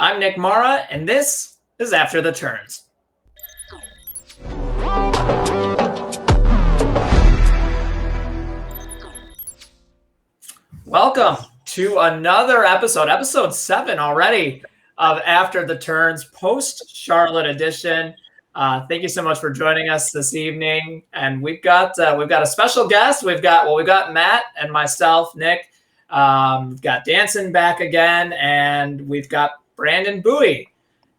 I'm Nick Mara, and this is After the Turns. Welcome to another episode 7 already of After the Turns, post-Charlotte edition. Thank you so much for joining us this evening. And we've got a special guest. We've got Matt and myself, Nick. We've got Danson back again, and we've got Brandon Buie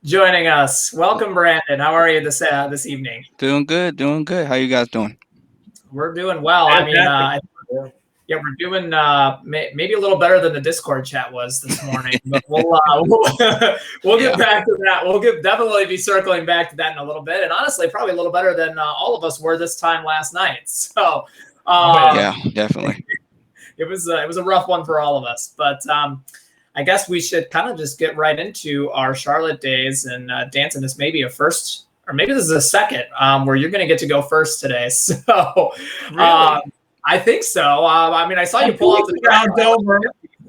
joining us. Welcome, Brandon. How are you this evening? Doing good. How you guys doing? We're doing well. Yeah, we're doing maybe a little better than the Discord chat was this morning, but we'll get back to that. We'll definitely be circling back to that in a little bit, and honestly, probably a little better than all of us were this time last night. So, yeah, definitely. It was a rough one for all of us, but I guess we should kind of just get right into our Charlotte days. And Danson, this may be a first, or maybe this is a second, where you're going to get to go first today. So, really? I think so. I saw you pull out the track. Dover.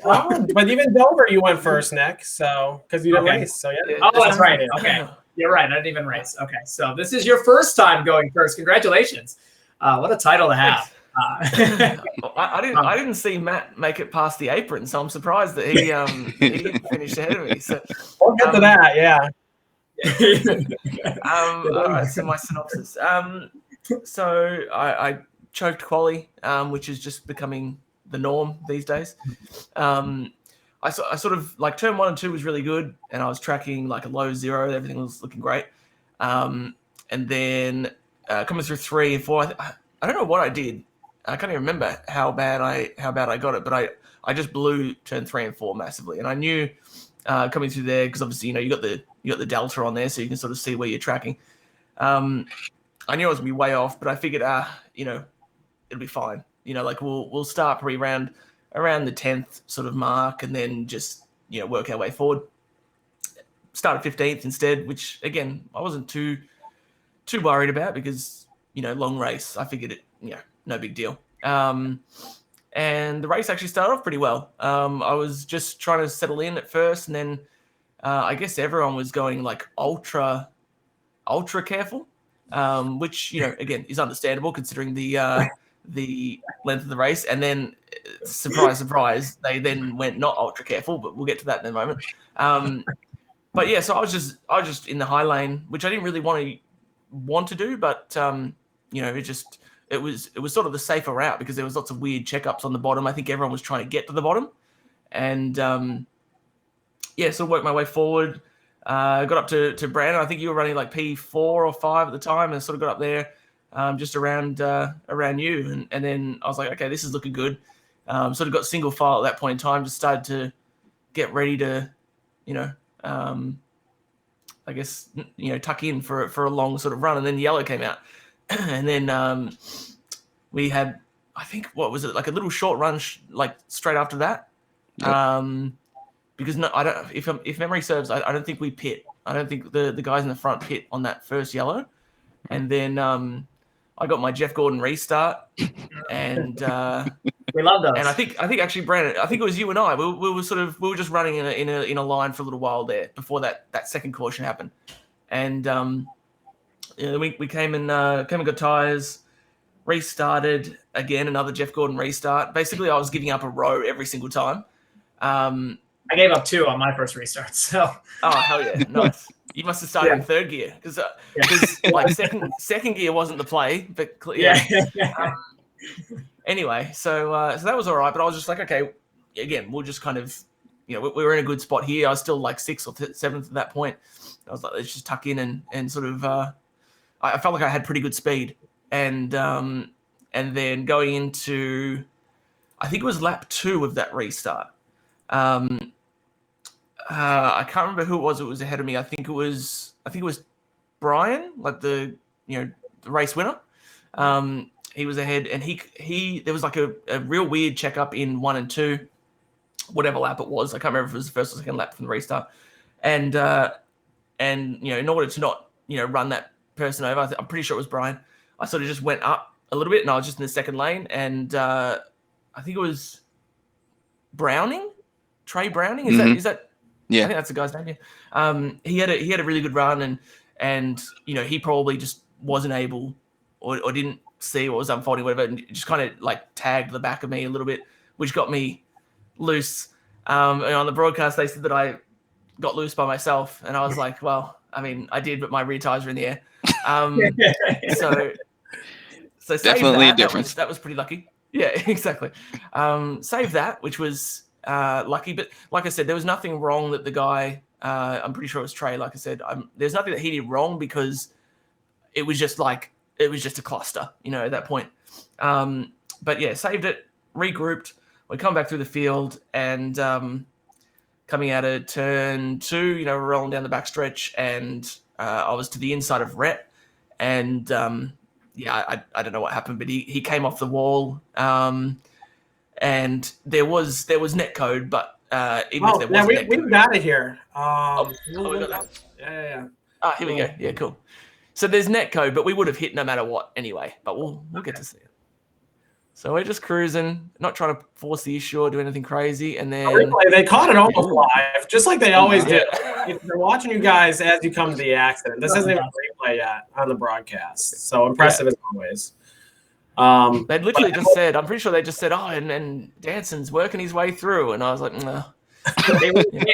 But even Dover, you went first, Nick. So because you didn't race. So yeah. Oh, that's right. Okay, you're right. I didn't even race. Okay, so this is your first time going first. Congratulations. What a title to have. I didn't see Matt make it past the apron, so I'm surprised that he finished ahead of me. So we'll get to that. Yeah. All right. So my synopsis. So I choked quali, which is just becoming the norm these days. I sort of like turn 1 and 2 was really good, and I was tracking like a low 0. Everything was looking great. And then coming through 3 and 4, I don't know what I did. I can't even remember how bad I got it, but I just blew turn 3 and 4 massively, and I knew coming through there, because obviously you got the delta on there, so you can sort of see where you're tracking. I knew I was gonna be way off, but I figured it'll be fine. Like we'll start probably around the 10th sort of mark, and then just work our way forward. Started 15th instead, which again I wasn't too worried about, because long race, I figured it no big deal. And the race actually started off pretty well. I was just trying to settle in at first, and then I guess everyone was going like ultra careful, which again is understandable considering the length of the race. And then surprise, they then went not ultra careful, but we'll get to that in a moment. But yeah, so I was just in the high lane, which I didn't really want to do, but it was sort of the safer route, because there was lots of weird checkups on the bottom. I think everyone was trying to get to the bottom, and so worked my way forward. Got up to Brandon. I think you were running like P4 or 5 at the time, and sort of got up there just around you, and then I was like, okay, this is looking good. Sort of got single file at that point in time. Just started to get ready to, I guess tuck in for a long sort of run, and then yellow came out. And then we had, I think, what was it, like a little short run like straight after that. Yep. Because I don't, if memory serves, I don't think we pit. I don't think the guys in the front pit on that first yellow. And then I got my Jeff Gordon restart, and we love those. And I think actually, Brandon, I think it was you and I. We were just running in a line for a little while there before that second caution happened, and we came and got tires, restarted again, another Jeff Gordon restart. Basically, I was giving up a row every single time. I gave up 2 on my first restart. So. Oh hell yeah, nice! You must have started in third gear, because like second gear wasn't the play, but anyway, so that was all right. But I was just like, okay, again, we'll just kind of, we were in a good spot here. I was still like 6th or 7th at that point. I was like, let's just tuck in and sort of. I felt like I had pretty good speed, and then going into, I think it was lap 2 of that restart. I can't remember who it was ahead of me. I think it was Brian, like the race winner. He was ahead, and he there was like a real weird checkup in 1 and 2, whatever lap it was. I can't remember if it was the first or second lap from the restart, and in order to not run that person over, I'm pretty sure it was Brian, I sort of just went up a little bit, and I was just in the second lane, and I think it was Trey Browning. Is that Yeah. I think that's the guy's name. Yeah. He had a really good run, and he probably just wasn't able or didn't see what was unfolding, whatever, and just kind of like tagged the back of me a little bit, which got me loose. And on the broadcast, they said that I got loose by myself, and I was like, well, I mean, I did, but my rear tires were in the air. So Definitely a difference. That was pretty lucky. Yeah, exactly. Save that, which was lucky. But like I said, there was nothing wrong that the guy, I'm pretty sure it was Trey, like I said, there's nothing that he did wrong because it was just a cluster, at that point. But yeah, saved it, regrouped. We come back through the field and coming out of turn 2, we're rolling down the backstretch, and I was to the inside of Rhett, and I don't know what happened, but he came off the wall, and there was net code, but even if there was net code, we've got it here. we got that. Yeah. Here we go. Yeah, cool. So there's net code, but we would have hit no matter what anyway. But we'll get to see it. So we're just cruising, not trying to force the issue or do anything crazy, and then they caught it almost live, just like they always do. They're watching you guys as you come to the accident. This isn't even a replay yet on the broadcast, so impressive as always. They literally just said, I'm pretty sure they just said, oh, and Danson's working his way through, and I was like, no.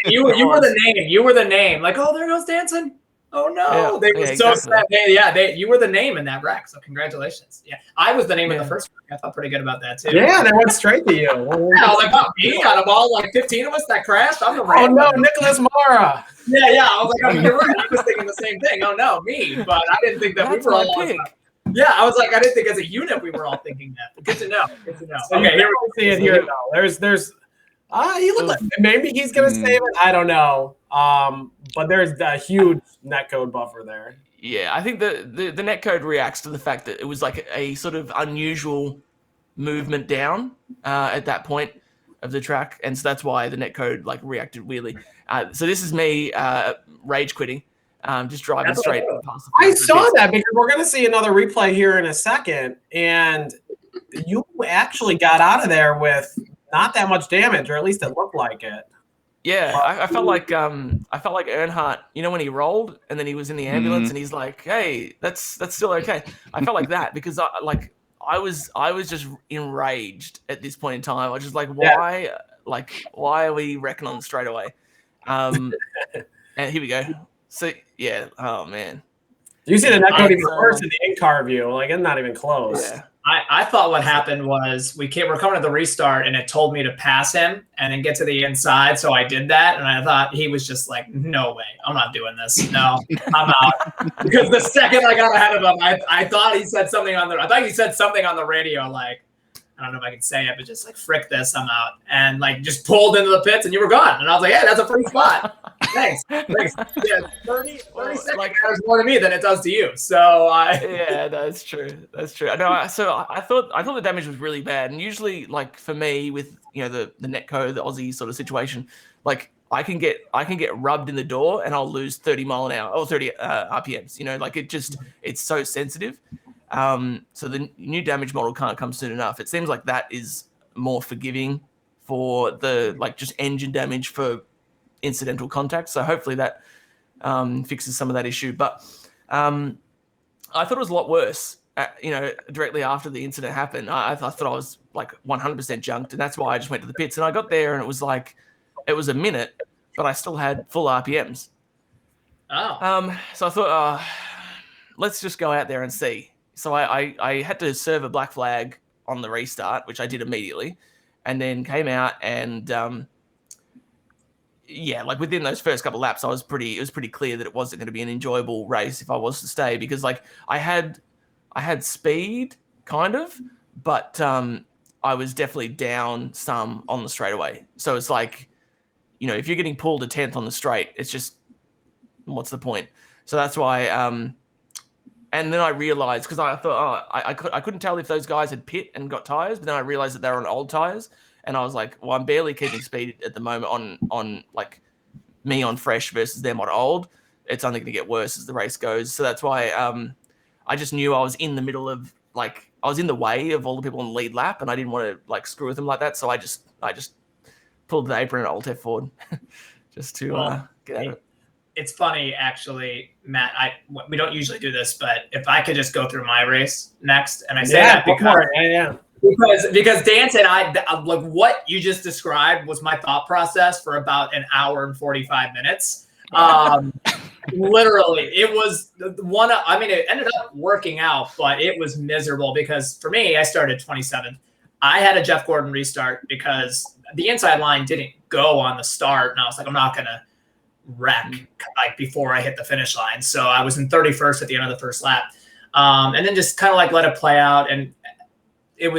You were the name. You were the name. Like, oh, there goes Danson. Oh no, they were so sad. You were the name in that wreck. So congratulations. Yeah, I was the name in the first wreck. I felt pretty good about that too. Yeah, they went straight to you. I was like, oh, me out of all like 15 of us that crashed, I'm the Oh no, Nicholas Mara. Yeah. I was like, you're right. I was thinking the same thing. Oh no, me. But I didn't think that we were all. Yeah, I was like, I didn't think as a unit we were all thinking that. Good to know. So okay, here we see it here though. There's he looked like maybe he's gonna save it. I don't know. But there's a huge netcode buffer there. Yeah, I think the netcode reacts to the fact that it was like a sort of unusual movement down at that point of the track, and so that's why the netcode like reacted weirdly. So this is me rage quitting, just driving straight past the I saw that because we're gonna see another replay here in a second, and you actually got out of there with not that much damage, or at least it looked like it. Yeah, I felt like Earnhardt, when he rolled and then he was in the ambulance and he's like, "Hey, that's still okay." I felt like that because I was just enraged at this point in time. I was just like, why are we wrecking on straight away? And here we go. So yeah, oh man. You see the netcode even worse in the in-car view. Like, it's not even close. Yeah. I thought what happened was we're coming to the restart and it told me to pass him and then get to the inside. So I did that. And I thought he was just like, no way, I'm not doing this. No, I'm out. Because the second I got ahead of him, I thought he said something on the radio. Like, I don't know if I can say it, but just like, frick this, I'm out. And like just pulled into the pits and you were gone. And I was like, hey, that's a free spot. Thanks. Yeah, 30 seconds matters more to me than it does to you. So yeah, that's true. No, so I thought the damage was really bad. And usually, like for me, with the netcode, the Aussie sort of situation, like I can get rubbed in the door and I'll lose 30 mile an hour or 30 RPMs. Like it's so sensitive. So the new damage model can't come soon enough. It seems like that is more forgiving for the just engine damage for incidental contact. So hopefully that fixes some of that issue. But I thought it was a lot worse. Directly after the incident happened, I thought I was like 100% junked, and that's why I just went to the pits. And I got there, and it was a minute, but I still had full RPMs. Oh. So I thought, let's just go out there and see. So I had to serve a black flag on the restart, which I did immediately, and then came out and within those first couple of laps, it was pretty clear that it wasn't going to be an enjoyable race if I was to stay, because like I had speed kind of, but I was definitely down some on the straightaway. So it's like, if you're getting pulled a 10th on the straight, it's just, what's the point? So that's why. And then I realized, because I thought, I couldn't tell if those guys had pit and got tires, but then I realized that they were on old tires. And I was like, well, I'm barely keeping speed at the moment on like me on fresh versus them on old. It's only going to get worse as the race goes. So that's why I just knew I was in the middle of I was in the way of all the people on the lead lap, and I didn't want to screw with them like that. So I just pulled the apron and alt F forward. just to get out of it. It's funny, actually, Matt. We don't usually do this, but if I could just go through my race next, and I say that because Dance and I, like what you just described was my thought process for about an hour and 45 minutes. Literally, it was one. I mean, it ended up working out, but it was miserable because for me, I started 27th. I had a Jeff Gordon restart because the inside line didn't go on the start, and I was like, I'm not gonna wreck like before I hit the finish line. So I was in 31st at the end of the first lap, and then just kind of like let it play out, and it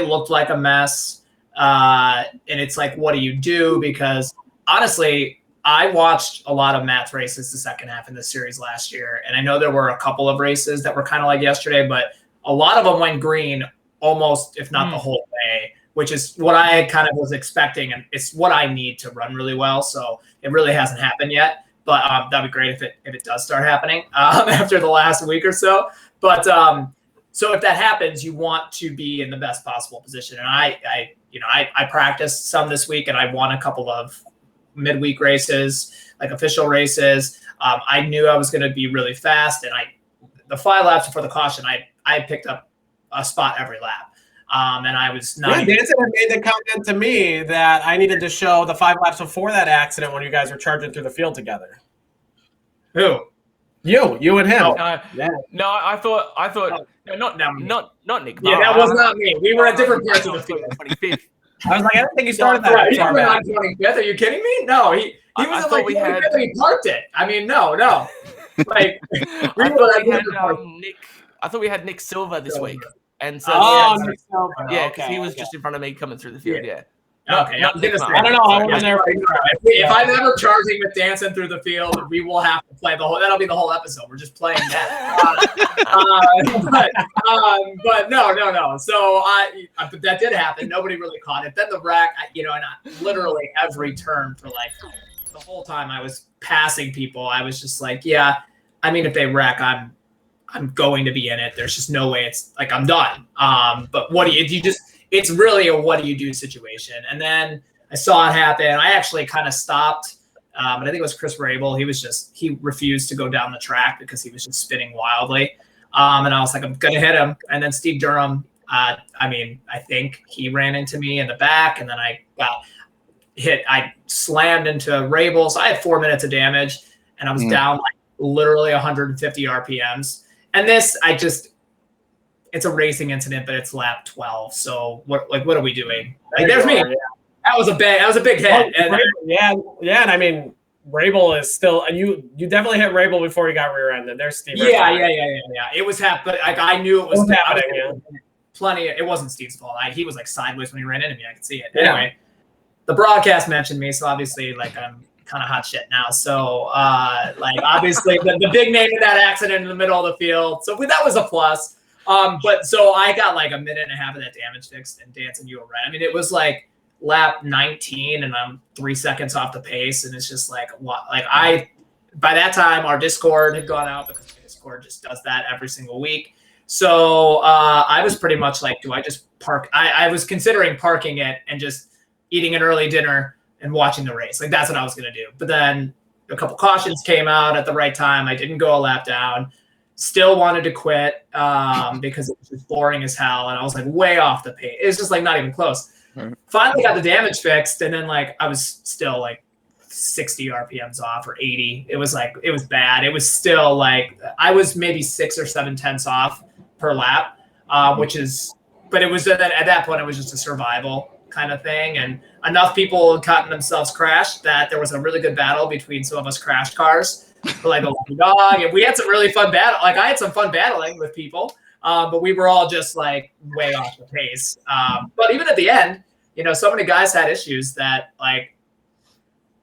looked like a mess. And it's like, what do you do? Because honestly, I watched a lot of Matt's races the second half in the series last year, and I know there were a couple of races that were kind of like yesterday, but a lot of them went green almost, if not the whole way, which is what I kind of was expecting, and it's what I need to run really well. So it really hasn't happened yet, but that'd be great if it does start happening after the last week or so. But so if that happens, you want to be in the best possible position. And I practiced some this week, and I won a couple of midweek races, like official races. I knew I was going to be really fast, and the 5 laps before the caution, I picked up a spot every lap. And I was not. Yeah, Danson made the comment to me that I needed to show the 5 laps before that accident when you guys were charging through the field together. Who? You and him. No, I thought not Nick. Yeah, that was not me. We were at different parts of the field. 25th. I was like, I don't think you started that. Right, he was on 25th. Are you kidding me? No, he was at like 25th and he parked it. I mean, no. Like I thought we had Nick Silva this week. And so Nick Silva. Yeah, because he was just in front of me coming through the field. Yeah. Okay. I don't know. I wasn't there. If I'm ever charging with Dancing through the field, we will have to play the whole. That'll be the whole episode. We're just playing that. But no. So but that did happen. Nobody really caught it. Then the wreck, and literally every turn for like the whole time I was passing people, I was just like, yeah. I mean, if they wreck, I'm going to be in it. There's just no way. It's like I'm done. But what do you just? It's really a what do you do situation. And then I saw it happen. I actually kind of stopped. And I think it was Chris Rabel. He refused to go down the track because he was just spinning wildly. And I was like, I'm going to hit him. And then Steve Durham, I think he ran into me in the back, and then I got hit. I slammed into Rabel. So I had 4 minutes of damage, and I was down like literally 150 RPMs. And this, it's a racing incident, but it's lap 12. So what are we doing? Like, there's me. Yeah. That was a big hit. And I mean, Rabel is still, and you definitely hit Rabel before he got rear-ended. There's Steve. Yeah. It was happening. Like, I knew it was happening. It wasn't Steve's fault. He was like sideways when he ran into me. I could see it. Yeah. Anyway, the broadcast mentioned me, so obviously, like, I'm kind of hot shit now. So, like, obviously, the big name in that accident in the middle of the field. So that was a plus. But so I got like a minute and a half of that damage fixed, and Danson, you were right. I mean, it was like lap 19, and I'm 3 seconds off the pace, and it's just like what? Like by that time, our Discord had gone out because Discord just does that every single week. So I was pretty much like, do I just park? I was considering parking it and just eating an early dinner and watching the race. Like that's what I was gonna do. But then a couple cautions came out at the right time. I didn't go a lap down. Still wanted to quit because it was just boring as hell, and I was like way off the pace. It was just like not even close. Finally got the damage fixed, and then like I was still like 60 RPMs off or 80. It was bad. It was still like I was maybe 6 or 7 tenths off per lap, but it was at that point it was just a survival kind of thing, and enough people had gotten themselves crashed that there was a really good battle between some of us crashed cars. For like a lucky dog, and we had some really fun battle. Like I had some fun battling with people, but we were all just like way off the pace. But even at the end, so many guys had issues that like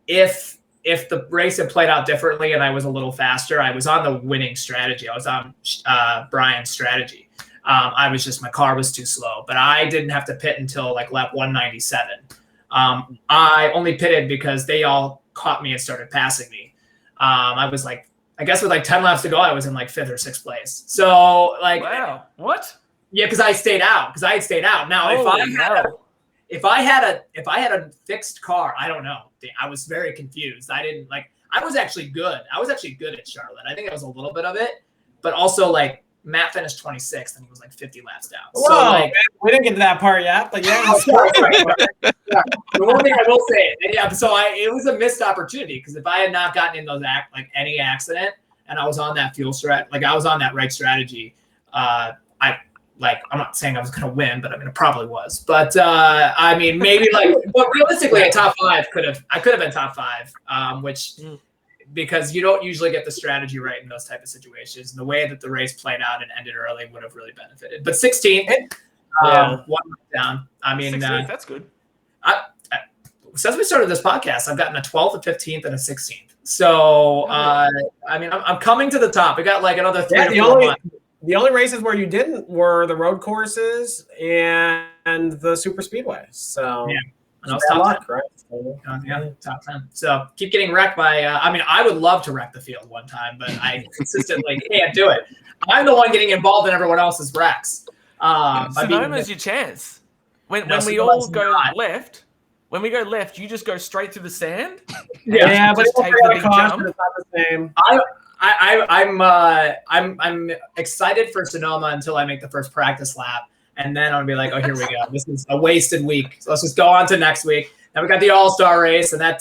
if the race had played out differently and I was a little faster, I was on the winning strategy. I was on Brian's strategy. My car was too slow, but I didn't have to pit until like lap 197. I only pitted because they all caught me and started passing me. I was like, I guess with like 10 laps to go, I was in like 5th or 6th place. So like, wow, what? Yeah, because I had stayed out. Now, if I had a fixed car, I don't know. I was very confused. I was actually good. I was actually good at Charlotte. I think it was a little bit of it, but also like Matt finished 26th and he was like 50 laps down. Whoa, so like, we didn't get to that part yet, but yeah. Yeah. The one thing I will say, it was a missed opportunity because if I had not gotten in any accident and I was on that I was on that right strategy, I'm not saying I was going to win, but I mean, it probably was. But I mean, maybe but realistically, a top 5 I could have been top 5, which because you don't usually get the strategy right in those type of situations. And the way that the race played out and ended early would have really benefited. But 16th, one down. I mean, 16th, that's good. Since we started this podcast, I've gotten a 12th, a 15th, and a 16th. So I mean, I'm coming to the top. We got like another 3 to 4 months. The only races where you didn't were the road courses and the super speedway. So yeah, and I was top 10, right? Yeah, top 10. So keep getting wrecked by. I mean, I would love to wreck the field one time, but I consistently can't do it. I'm the one getting involved in everyone else's wrecks. Sonoma's your chance. When we all go left. When we go left, you just go straight through the sand. Yeah, but just take the big jump. It's not the same. I'm excited for Sonoma until I make the first practice lap, and then I'm gonna be like, oh, here we go. This is a wasted week. So let's just go on to next week. Then we got the All-Star race, and I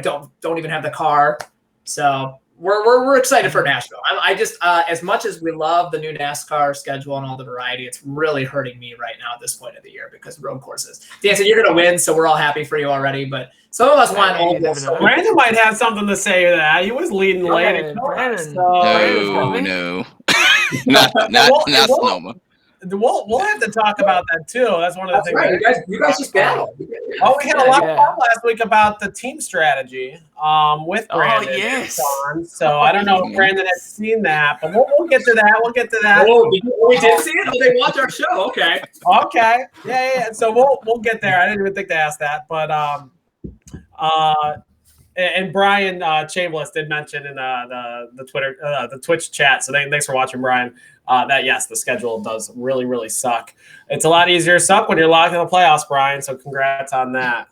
don't even have the car. So we're excited for Nashville. I just as much as we love the new NASCAR schedule and all the variety, it's really hurting me right now at this point of the year because of road courses. Dan said you're gonna win, so we're all happy for you already. But some of us want old. Brandon might have something to say to that. He was leading late. Brandon. No. not Sonoma. We'll have to talk about that too. That's one of the things. Right. You guys just battle. Oh, we had a lot of fun last week about the team strategy with Brandon. Oh, yes. So I don't know if Brandon has seen that, but we'll get to that. We'll get to that. Oh, we did see it? Oh, they watched our show. Okay. Okay. Yeah. So we'll get there. I didn't even think to ask that, but and Brian Chambliss did mention in the Twitter, the Twitch chat. So thanks for watching, Brian. That yes, the schedule does really, really suck. It's a lot easier to suck when you're locked in the playoffs, Brian. So congrats on that.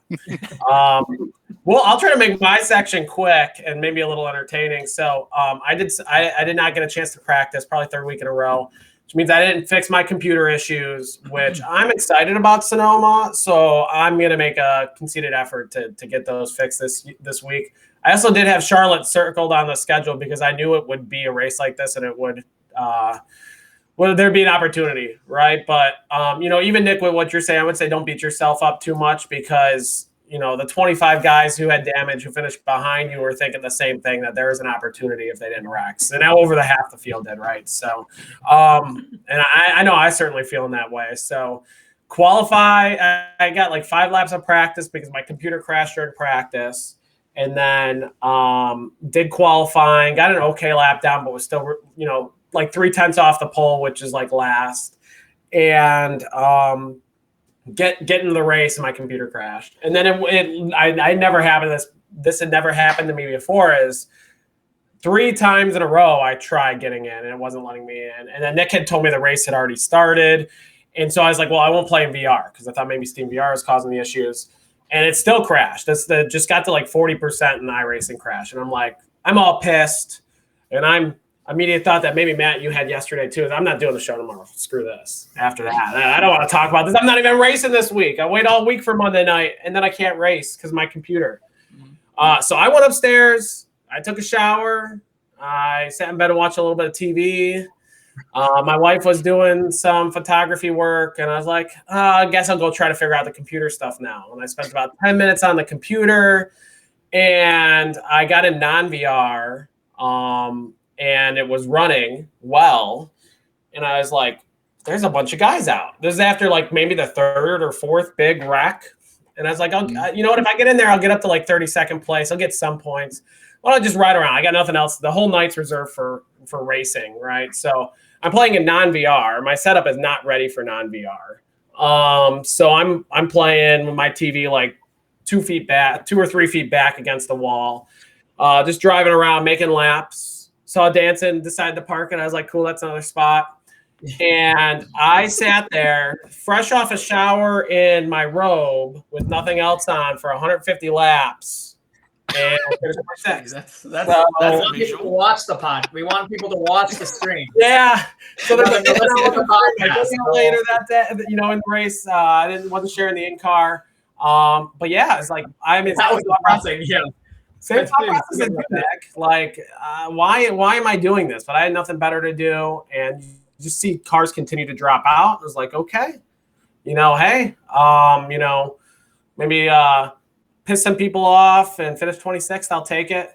Well, I'll try to make my section quick and maybe a little entertaining. So I did not get a chance to practice, probably 3rd week in a row, which means I didn't fix my computer issues, which I'm excited about Sonoma. So I'm going to make a conceited effort to get those fixed this week. I also did have Charlotte circled on the schedule because I knew it would be a race like this and it would there'd be an opportunity, right? But, even Nick, with what you're saying, I would say don't beat yourself up too much because, the 25 guys who had damage who finished behind you were thinking the same thing, that there was an opportunity if they didn't wreck. So now over the half the field did, right? So, and I know I certainly feel in that way. So qualify, I got like 5 laps of practice because my computer crashed during practice. And then did qualifying, got an okay lap down, but was still, like 0.3 off the pole, which is like last. And get into the race and my computer crashed. And then I never happened. This had never happened to me before. Is 3 times in a row I tried getting in and it wasn't letting me in. And then Nick had told me the race had already started. And so I was like, well, I won't play in VR because I thought maybe Steam VR was causing the issues. And it still crashed. Just got to like 40% in iRacing crash. And I'm like, I'm all pissed. And I'm immediately thought that maybe, Matt, you had yesterday too. I'm not doing the show tomorrow. Screw this. After that, I don't want to talk about this. I'm not even racing this week. I wait all week for Monday night, and then I can't race because my computer. So I went upstairs. I took a shower. I sat in bed and watched a little bit of TV. My wife was doing some photography work, and I was like, I guess I'll go try to figure out the computer stuff now. And I spent about 10 minutes on the computer, and I got in non-VR, and it was running well. And I was like, there's a bunch of guys out. This is after like maybe the 3rd or 4th big wreck. And I was like, you know what? If I get in there, I'll get up to like 32nd place. I'll get some points. Well, I'll just ride around. I got nothing else. The whole night's reserved for racing, right? So I'm playing in non-VR. My setup is not ready for non-VR. So I'm playing with my TV like 2 or 3 feet back against the wall, just driving around, making laps. Saw dancing, decided to park, and I was like, cool, that's another spot. And I sat there fresh off a shower in my robe with nothing else on for 150 laps. And finished my sixth. That's So- we want people to watch the pod. We want people to watch the stream. Yeah. So there's a Rather than listen to the I podcast. got later that day, in the race. I wasn't sharing the in-car. But yeah, it's like, I mean, That was depressing. Yeah. same thought process as you, Nick. Like, why am I doing this? But I had nothing better to do, and you just see cars continue to drop out. I was like, okay, hey, maybe piss some people off and finish 26th. I'll take it.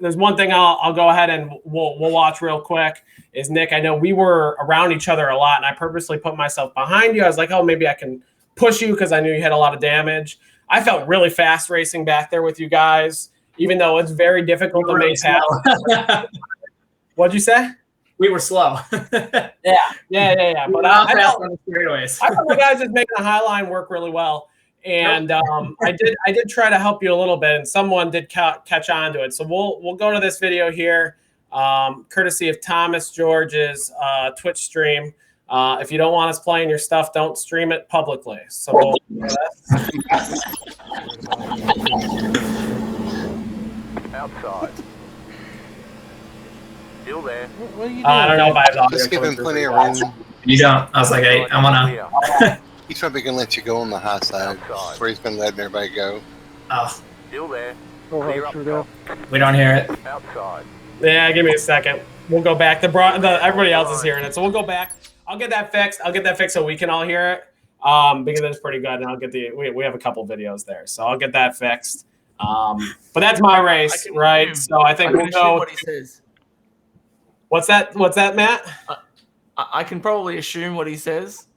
There's one thing I'll go ahead and we'll watch real quick. Is Nick? I know we were around each other a lot, and I purposely put myself behind you. I was like, oh, maybe I can push you because I knew you had a lot of damage. I felt really fast racing back there with you guys, even though it's very difficult to make pass. What'd you say? We were slow. Yeah. But I felt on the straightaways. I thought the guys just making the high line work really well. And I did try to help you a little bit, and someone did catch on to it. So we'll go to this video here, courtesy of Thomas George's Twitch stream. If you don't want us playing your stuff, don't stream it publicly. So outside. Still there. What are you doing? I don't know if I have audio. Just give him coming plenty through of for room. You don't. I was like, hey, I wanna. He's probably gonna let you go on the high side. That's where he's been letting everybody go. Oh, Still there. Go ahead, Clear up through top. we don't hear it. Outside. Yeah, give me a second. We'll go back. Everybody else is hearing it, so we'll go back. I'll get that fixed. So we can all hear it, because it's pretty good. And I'll get we have a couple videos there, so I'll get that fixed. But that's my race, right? So I think we'll go. What he says. What's that, Matt? I can probably assume what he says.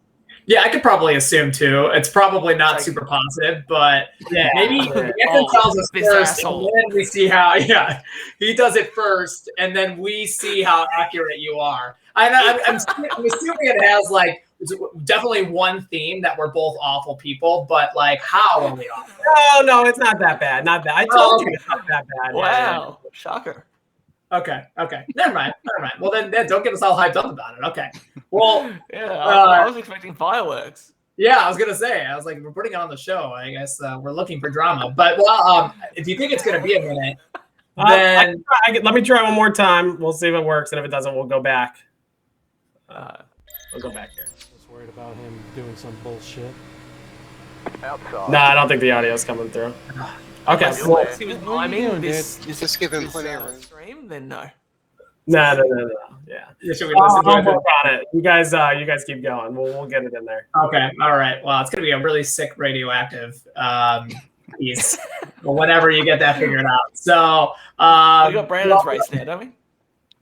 Yeah, I could probably assume too. It's probably not Like- super positive, but Yeah. maybe Anthony tells us this first, asshole. and then we see how. Yeah, he does it first, and then we see how accurate you are. I'm assuming it has like definitely one theme that we're both awful people, but like how are we awful? No, it's not that bad. Not that. I told you it's not that bad. Wow, shocker. Okay, never mind. Well, then don't get us all hyped up about it. Okay. Well, Yeah, I was expecting fireworks. yeah, I was gonna say. I was like, we're putting it on the show. I guess we're looking for drama. But if you think it's gonna be a minute, then Let me try one more time. We'll see if it works, and if it doesn't, we'll go back. We'll go back here. I was worried about him doing some bullshit. Outside. No, I don't think the audio's coming through. Okay. Still Well, there. He was What are you bliming doing, this Just give him plenty of room. stream, then no. no. Yeah. should we listen I'll to work it? on it. You guys keep going. We'll get it in there. Okay, all right. Well, it's gonna be a really sick radioactive piece, or whenever you get that figured out. So We got Brandon's race there, don't we?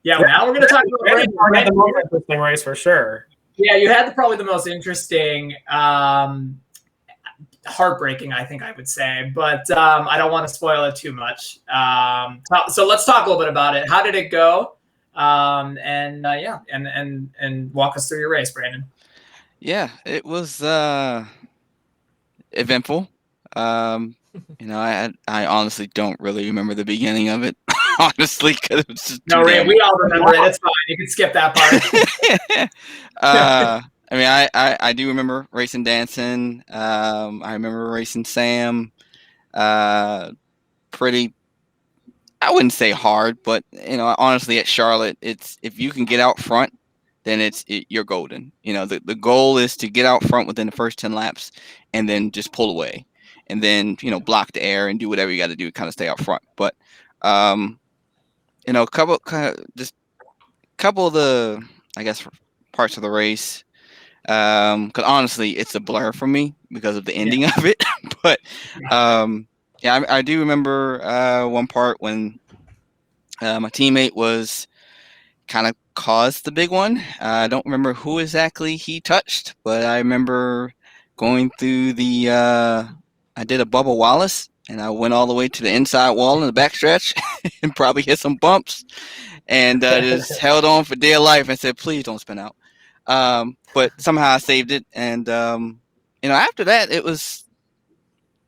yeah. Now we're gonna talk about Brandon had the Brandon. most interesting race for sure. Yeah, you had probably the most interesting, heartbreaking, I think I would say, but I don't want to spoil it too much. So let's talk a little bit about it. How did it go? And walk us through your race, Brandon. Yeah, it was eventful. I honestly don't really remember the beginning of it. Honestly, because it was just No, too Ray, damn- we all remember it. It's fine. You can skip that part. I mean, I do remember racing Danson. I remember racing Sam. Pretty, I wouldn't say hard, but honestly, at Charlotte, it's if you can get out front, then you're golden. The goal is to get out front within the first 10 laps, and then just pull away, and then block the air and do whatever you got to do to kind of stay out front. But a couple of the, I guess, parts of the race. Because honestly, it's a blur for me because of the ending of it. But I do remember one part when my teammate was kind of caused the big one. I don't remember who exactly he touched, but I remember going through I did a Bubba Wallace, and I went all the way to the inside wall in the backstretch and probably hit some bumps, and just held on for dear life and said, please don't spin out. But somehow I saved it. And, after that, it was,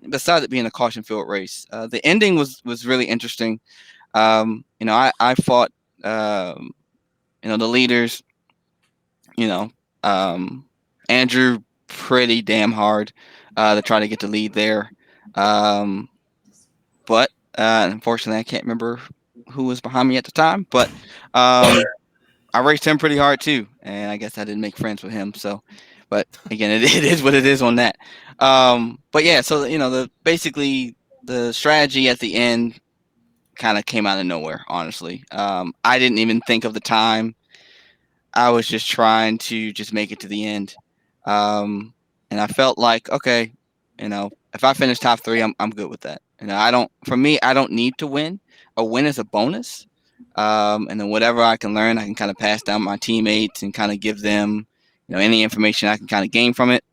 besides it being a caution-filled race, the ending was really interesting. I fought, the leaders Andrew pretty damn hard to try to get the lead there. But unfortunately, I can't remember who was behind me at the time. But I raced him pretty hard too, and I guess I didn't make friends with him. So, but again, it is what it is on that. But yeah, so basically the strategy at the end kind of came out of nowhere. Honestly, I didn't even think of the time. I was just trying to just make it to the end, and I felt like, okay, if I finish top 3, I'm good with that. For me, I don't need to win. A win is a bonus. And then whatever I can learn, I can kind of pass down my teammates and kind of give them, any information I can kind of gain from it.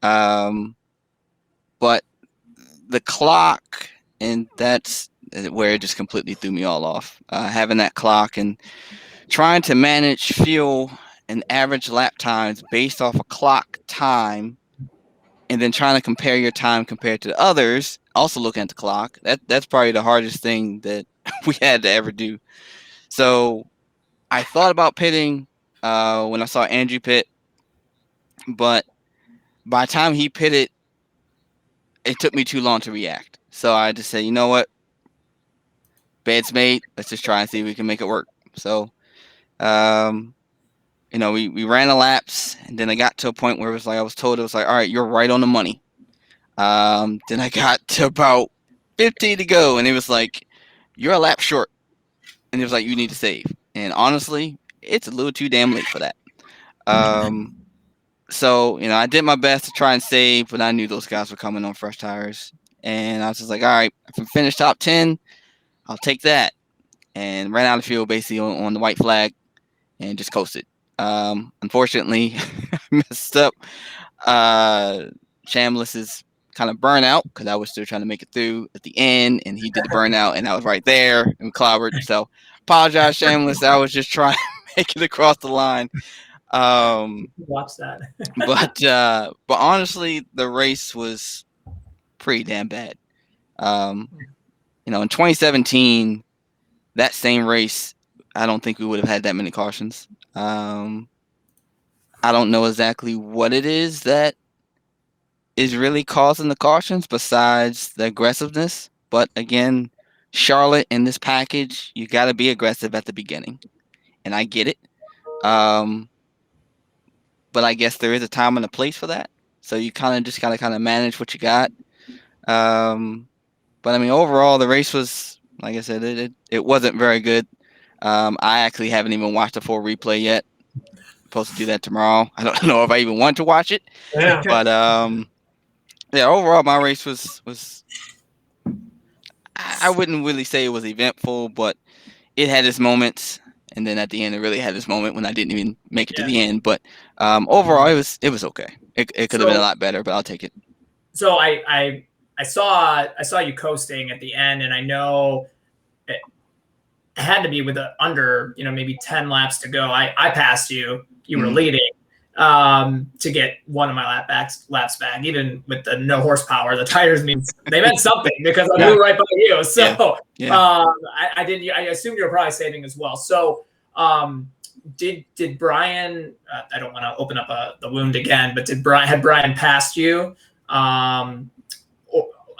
But the clock, and that's where it just completely threw me all off. Having that clock and trying to manage fuel and average lap times based off a clock time, and then trying to compare your time compared to others, also looking at the clock. That's probably the hardest thing that we had to ever do. So I thought about pitting when I saw Andrew pit, but by the time he pitted, it took me too long to react. So I just said, you know what? Bed's made. Let's just try and see if we can make it work. So, we ran the laps, and then I got to a point where I was told, all right, you're right on the money. Then I got to about 15 to go, and it was like, you're a lap short. And it was like, you need to save. And honestly, it's a little too damn late for that. So, I did my best to try and save, but I knew those guys were coming on fresh tires. And I was just like, all right, if I finish top 10, I'll take that. And ran out of fuel basically on the white flag and just coasted. Unfortunately, I messed up Chambliss's kind of burnout because I was still trying to make it through at the end, and he did the burnout, and I was right there and clobbered. So apologize, Chambliss. I was just trying to make it across the line. Watch that. But honestly, the race was pretty damn bad. In 2017, that same race, I don't think we would have had that many cautions. I don't know exactly what it is that is really causing the cautions besides the aggressiveness. But again, Charlotte in this package, you got to be aggressive at the beginning. And I get it. But I guess there is a time and a place for that. So you kind of just got to kind of manage what you got. But I mean, overall, the race was, like I said, it wasn't very good. I actually haven't even watched a full replay yet. Supposed to do that tomorrow. I don't know if I even want to watch it. Yeah. But yeah, overall, my race was I wouldn't really say it was eventful, but it had its moments. And then at the end, it really had its moment when I didn't even make it to the end. But overall, it was okay. It could have been a lot better, but I'll take it. So I saw you coasting at the end, and I know it had to be with under maybe 10 laps to go. I passed you. You were leading to get one of my laps back. Even with the no horsepower, the tires meant something because I blew right by you. So I didn't. I assumed you were probably saving as well. So did Brian? I don't want to open up the wound again, but had Brian passed you?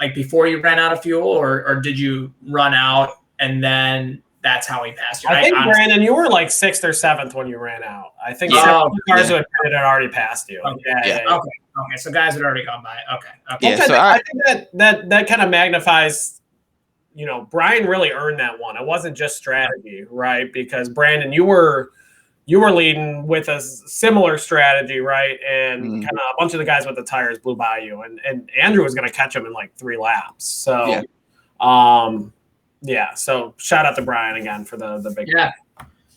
Like before you ran out of fuel, or did you run out and then that's how he passed you? I think Brandon, you were like 6th or 7th when you ran out. I think cars who had already passed you. Okay. Okay. So guys had already gone by. Okay. Yeah, so I think that kind of magnifies. Brian really earned that one. It wasn't just strategy, right? Because Brandon, you were leading with a similar strategy, right? And kind of a bunch of the guys with the tires blew by you, and Andrew was going to catch him in like 3 laps. So, So shout out to Brian again for the big. Yeah.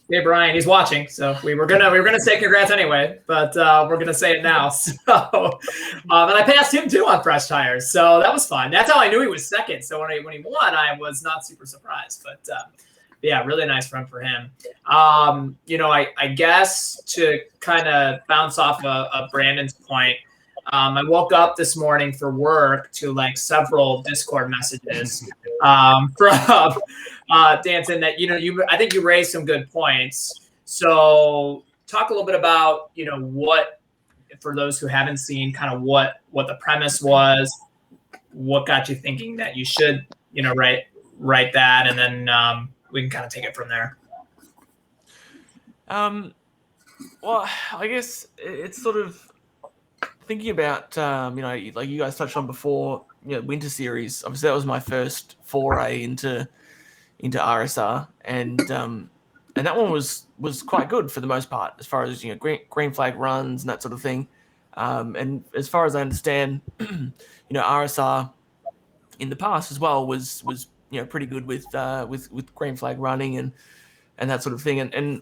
Hey Brian, he's watching. So we were gonna say congrats anyway, but we're gonna say it now. So, and I passed him too on fresh tires, so that was fun. That's how I knew he was second. So when he won, I was not super surprised, but. Yeah, really nice run for him. I guess to kind of bounce off of Brandon's point, I woke up this morning for work to like several Discord messages from Danton that I think you raised some good points. So talk a little bit about, what, for those who haven't seen, kind of what the premise was, what got you thinking that you should, write that, and then we can kind of take it from there. Well, I guess it's sort of thinking about, like you guys touched on before, Winter Series. Obviously, that was my first foray into RSR, and that one was quite good for the most part, as far as green flag runs and that sort of thing. And as far as I understand, RSR in the past as well was pretty good with green flag running and that sort of thing. And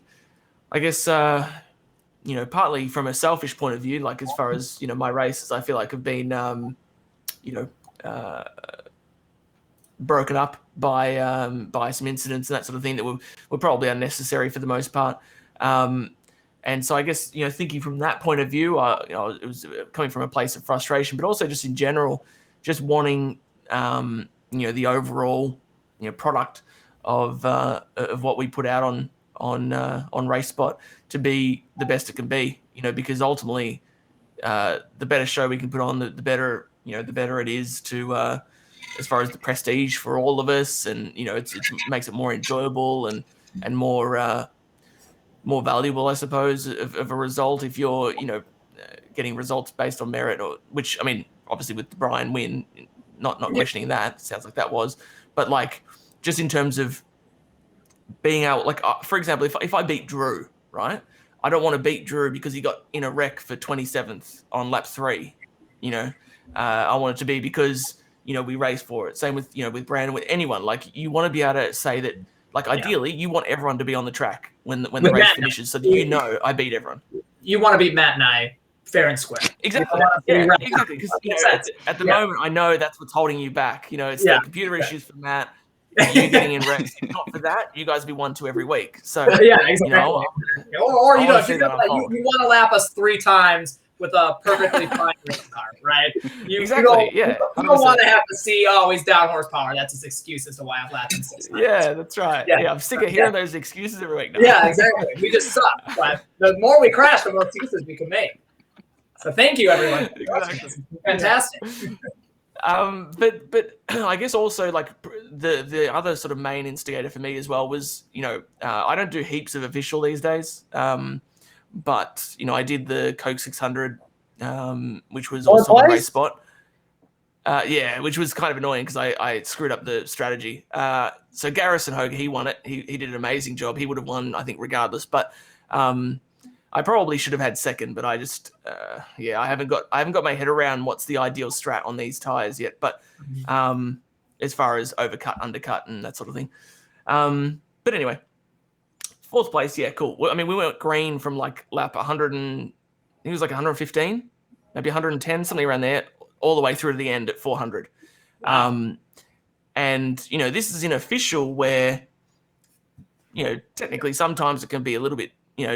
I guess partly from a selfish point of view, like as far as my races, I feel like have been broken up by some incidents and that sort of thing that were probably unnecessary for the most part. And so I guess, thinking from that point of view, it was coming from a place of frustration, but also just in general, just wanting, the overall, product of what we put out on RaceSpot to be the best it can be, because ultimately, the better show we can put on, the better, the better it is to, as far as the prestige for all of us, and it makes it more enjoyable and more valuable, I suppose, of a result if you're getting results based on merit, or which, I mean, obviously with the Brian win, not questioning that, sounds like that was, but like just in terms of being able, like for example, if I beat Drew, right, I don't want to beat Drew because he got in a wreck for 27th on lap 3. I want it to be because we race for it. Same with with Brandon, with anyone. Like you want to be able to say that. Like ideally, you want everyone to be on the track when the race finishes, so that I beat everyone. You want to beat Matt and I fair and square. Exactly. Exactly. Because at the moment, I know that's what's holding you back. It's the computer issues for Matt. You getting in wrecks. If not for that, you guys would be 1-2 every week. So exactly. Or if you want to lap us 3 times with a perfectly fine race car, right? You don't want to have to see, he's down horsepower. That's his excuse as to why I've lapped him 6 times. Yeah, that's right. Yeah, I'm sick of hearing those excuses every week now. Yeah, exactly. We just suck. But the more we crash, the more excuses we can make. So thank you, everyone. Exactly. Fantastic. But I guess also like the other sort of main instigator for me as well was, I don't do heaps of official these days. But I did the Coke 600, which was also on RaceSpot. Which was kind of annoying because I screwed up the strategy. So Garrison Hogue, he won it. He did an amazing job. He would have won, I think, regardless. But I probably should have had second. But I just, I haven't got my head around what's the ideal strat on these tires yet. But as far as overcut, undercut, and that sort of thing. But anyway. 4th place, yeah, cool. I mean, we went green from like lap 100 and it was like 115, maybe 110, something around there, all the way through to the end at 400. Wow. And this is an official where, technically sometimes it can be a little bit,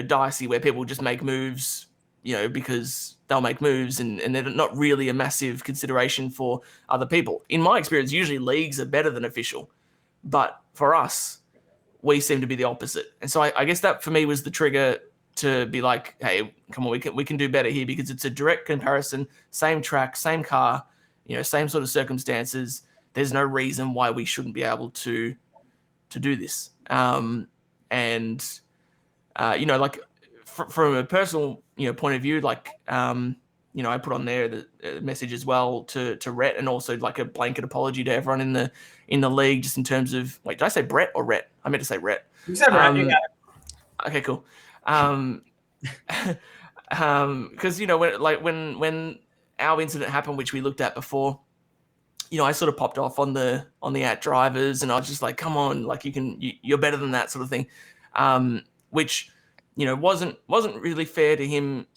dicey where people just make moves, because they'll make moves and they're not really a massive consideration for other people. In my experience, usually leagues are better than official, but for us, we seem to be the opposite. And so I guess that for me was the trigger to be like, hey, come on, we can do better here because it's a direct comparison, same track, same car, same sort of circumstances. There's no reason why we shouldn't be able to do this. Like from a personal, point of view, like, I put on there the message as well to Rhett, and also like a blanket apology to everyone in the league, just in terms of, wait, did I say Brett or Rhett? I meant to say Rhett. You said Rhett, you got it. Okay, cool. Because when our incident happened, which we looked at before, I sort of popped off on the out drivers, and I was just like, come on, like you're better than that sort of thing, which wasn't really fair to him.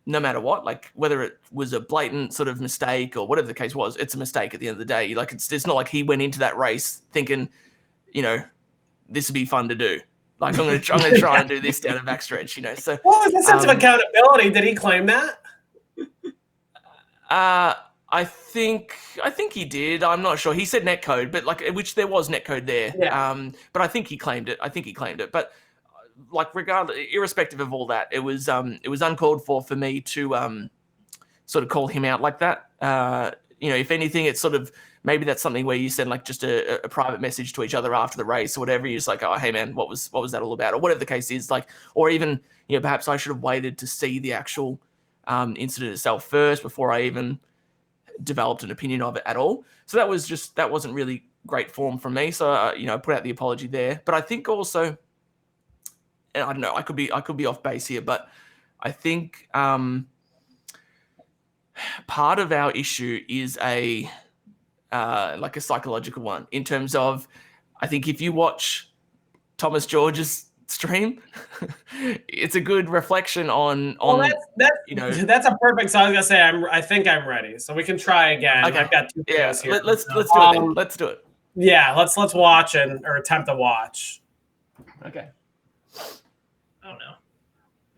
No matter what, like whether it was a blatant sort of mistake or whatever the case was, it's a mistake at the end of the day. Like it's not like he went into that race thinking, this would be fun to do. Like I'm gonna try and do this down a backstretch. So what was the sense of accountability? Did he claim that? I think he did. I'm not sure. He said netcode, but which there was netcode there. Yeah. But I think he claimed it. But like regardless, irrespective of all that, it was uncalled for me to sort of call him out like that. If anything, it's sort of maybe that's something where you send like just a private message to each other after the race or whatever. You're just like, oh, hey man, what was that all about, or whatever the case is. Like, or even perhaps I should have waited to see the actual incident itself first before I even developed an opinion of it at all. So that wasn't really great form from me. So I put out the apology there. But I think also, and I don't know, I could be off base here, but I think part of our issue is a psychological one, in terms of, I think if you watch Thomas George's stream, it's a good reflection on that's a perfect. So I was gonna say I think I'm ready, so we can try again. Okay. I've got 2 videos here. Let's do it then. Let's do it. Yeah, let's watch or attempt to watch. Okay. I don't know.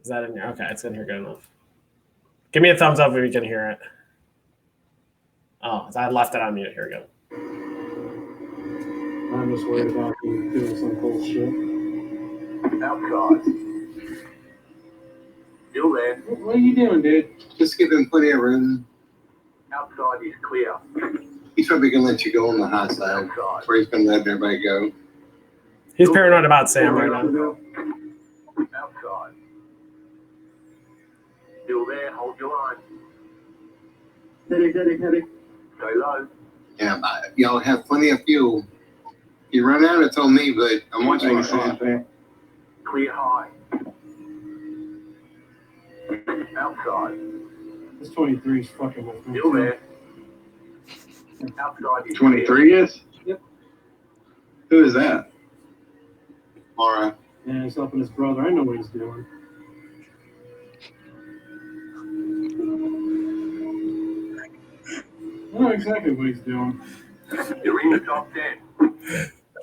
Is that in here? Okay, it's in here good enough. Give me a thumbs up if you can hear it. Oh, I left it on mute. Here we go. I'm just worried about you doing some bullshit. Outside. Still there. What are you doing, dude? Just give him plenty of room. Outside is clear. He's probably going to let you go on the high side Outside. where he's been letting everybody go. He's paranoid about Sam right now. Outside. Still there. Hold your line. Steady. Stay low. Yeah, y'all have plenty of fuel. If you run out, it's on me, but I'm watching the same thing. Clear high. Outside. This 23 is fucking with me. Still there. Outside is 23 is? Yep. Who is that? Mara. Yeah, he's helping his brother. I know what he's doing. I know exactly what he's doing. You're in the top 10.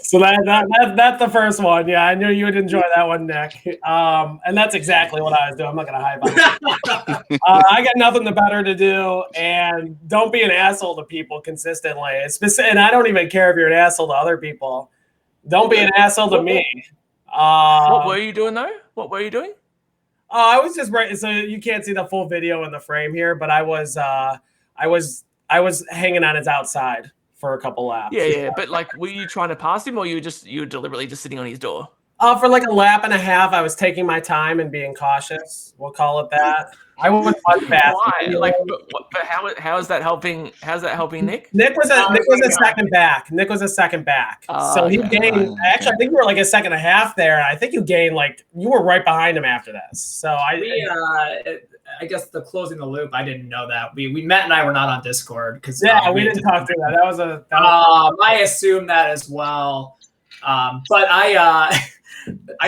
So that's the first one. Yeah, I knew you would enjoy that one, Nick. And that's exactly what I was doing. I'm not gonna hide behind it. I got nothing better to do, and don't be an asshole to people consistently. And I don't even care if you're an asshole to other people. Don't be an asshole to me. What were you doing though? What were you doing? I was just right. So you can't see the full video in the frame here, but I was hanging on his outside for a couple laps. Yeah. But like, were you trying to pass him, or you were deliberately just sitting on his door? For like a lap and a half, I was taking my time and being cautious. We'll call it that. I went much fast. Why? Like, but how is that helping? How's that helping Nick? Nick was a second back. Nick was a second back. So he gained. Actually, I think you were like a second and a half there. I think you gained you were right behind him after this. So I guess the closing the loop, I didn't know that. We Matt and I were not on Discord because we didn't talk through that. That was I assumed that as well, but I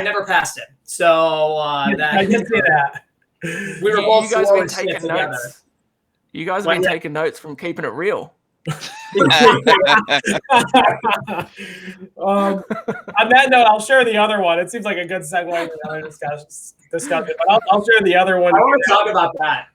never passed him. So I did see that. We were both. You guys have been taking notes. You guys have been taking notes from Keeping It Real. On that note, I'll share the other one. It seems like a good segue to another discussion, but I'll share the other one. I want to talk about that.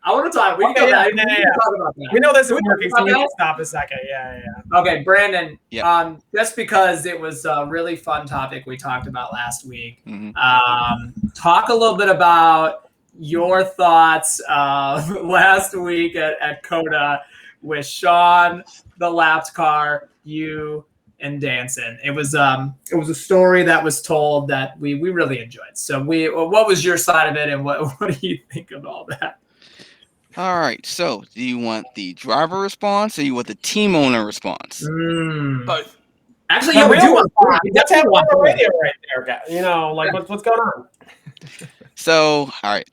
We can go back. Talk about that. We know this is working, so we can stop a second. Yeah. Okay, Brandon. Yep. Just because it was a really fun topic we talked about last week. Mm-hmm. Talk a little bit about your thoughts last week at COTA with Sean, the lapped car, you, and Danson. It was a story that was told that we really enjoyed. So what was your side of it, and what do you think of all that? All right. So do you want the driver response, or you want the team owner response? Both. Actually, we do want. Let's have one on the radio right there, guys. What's going on? So, all right.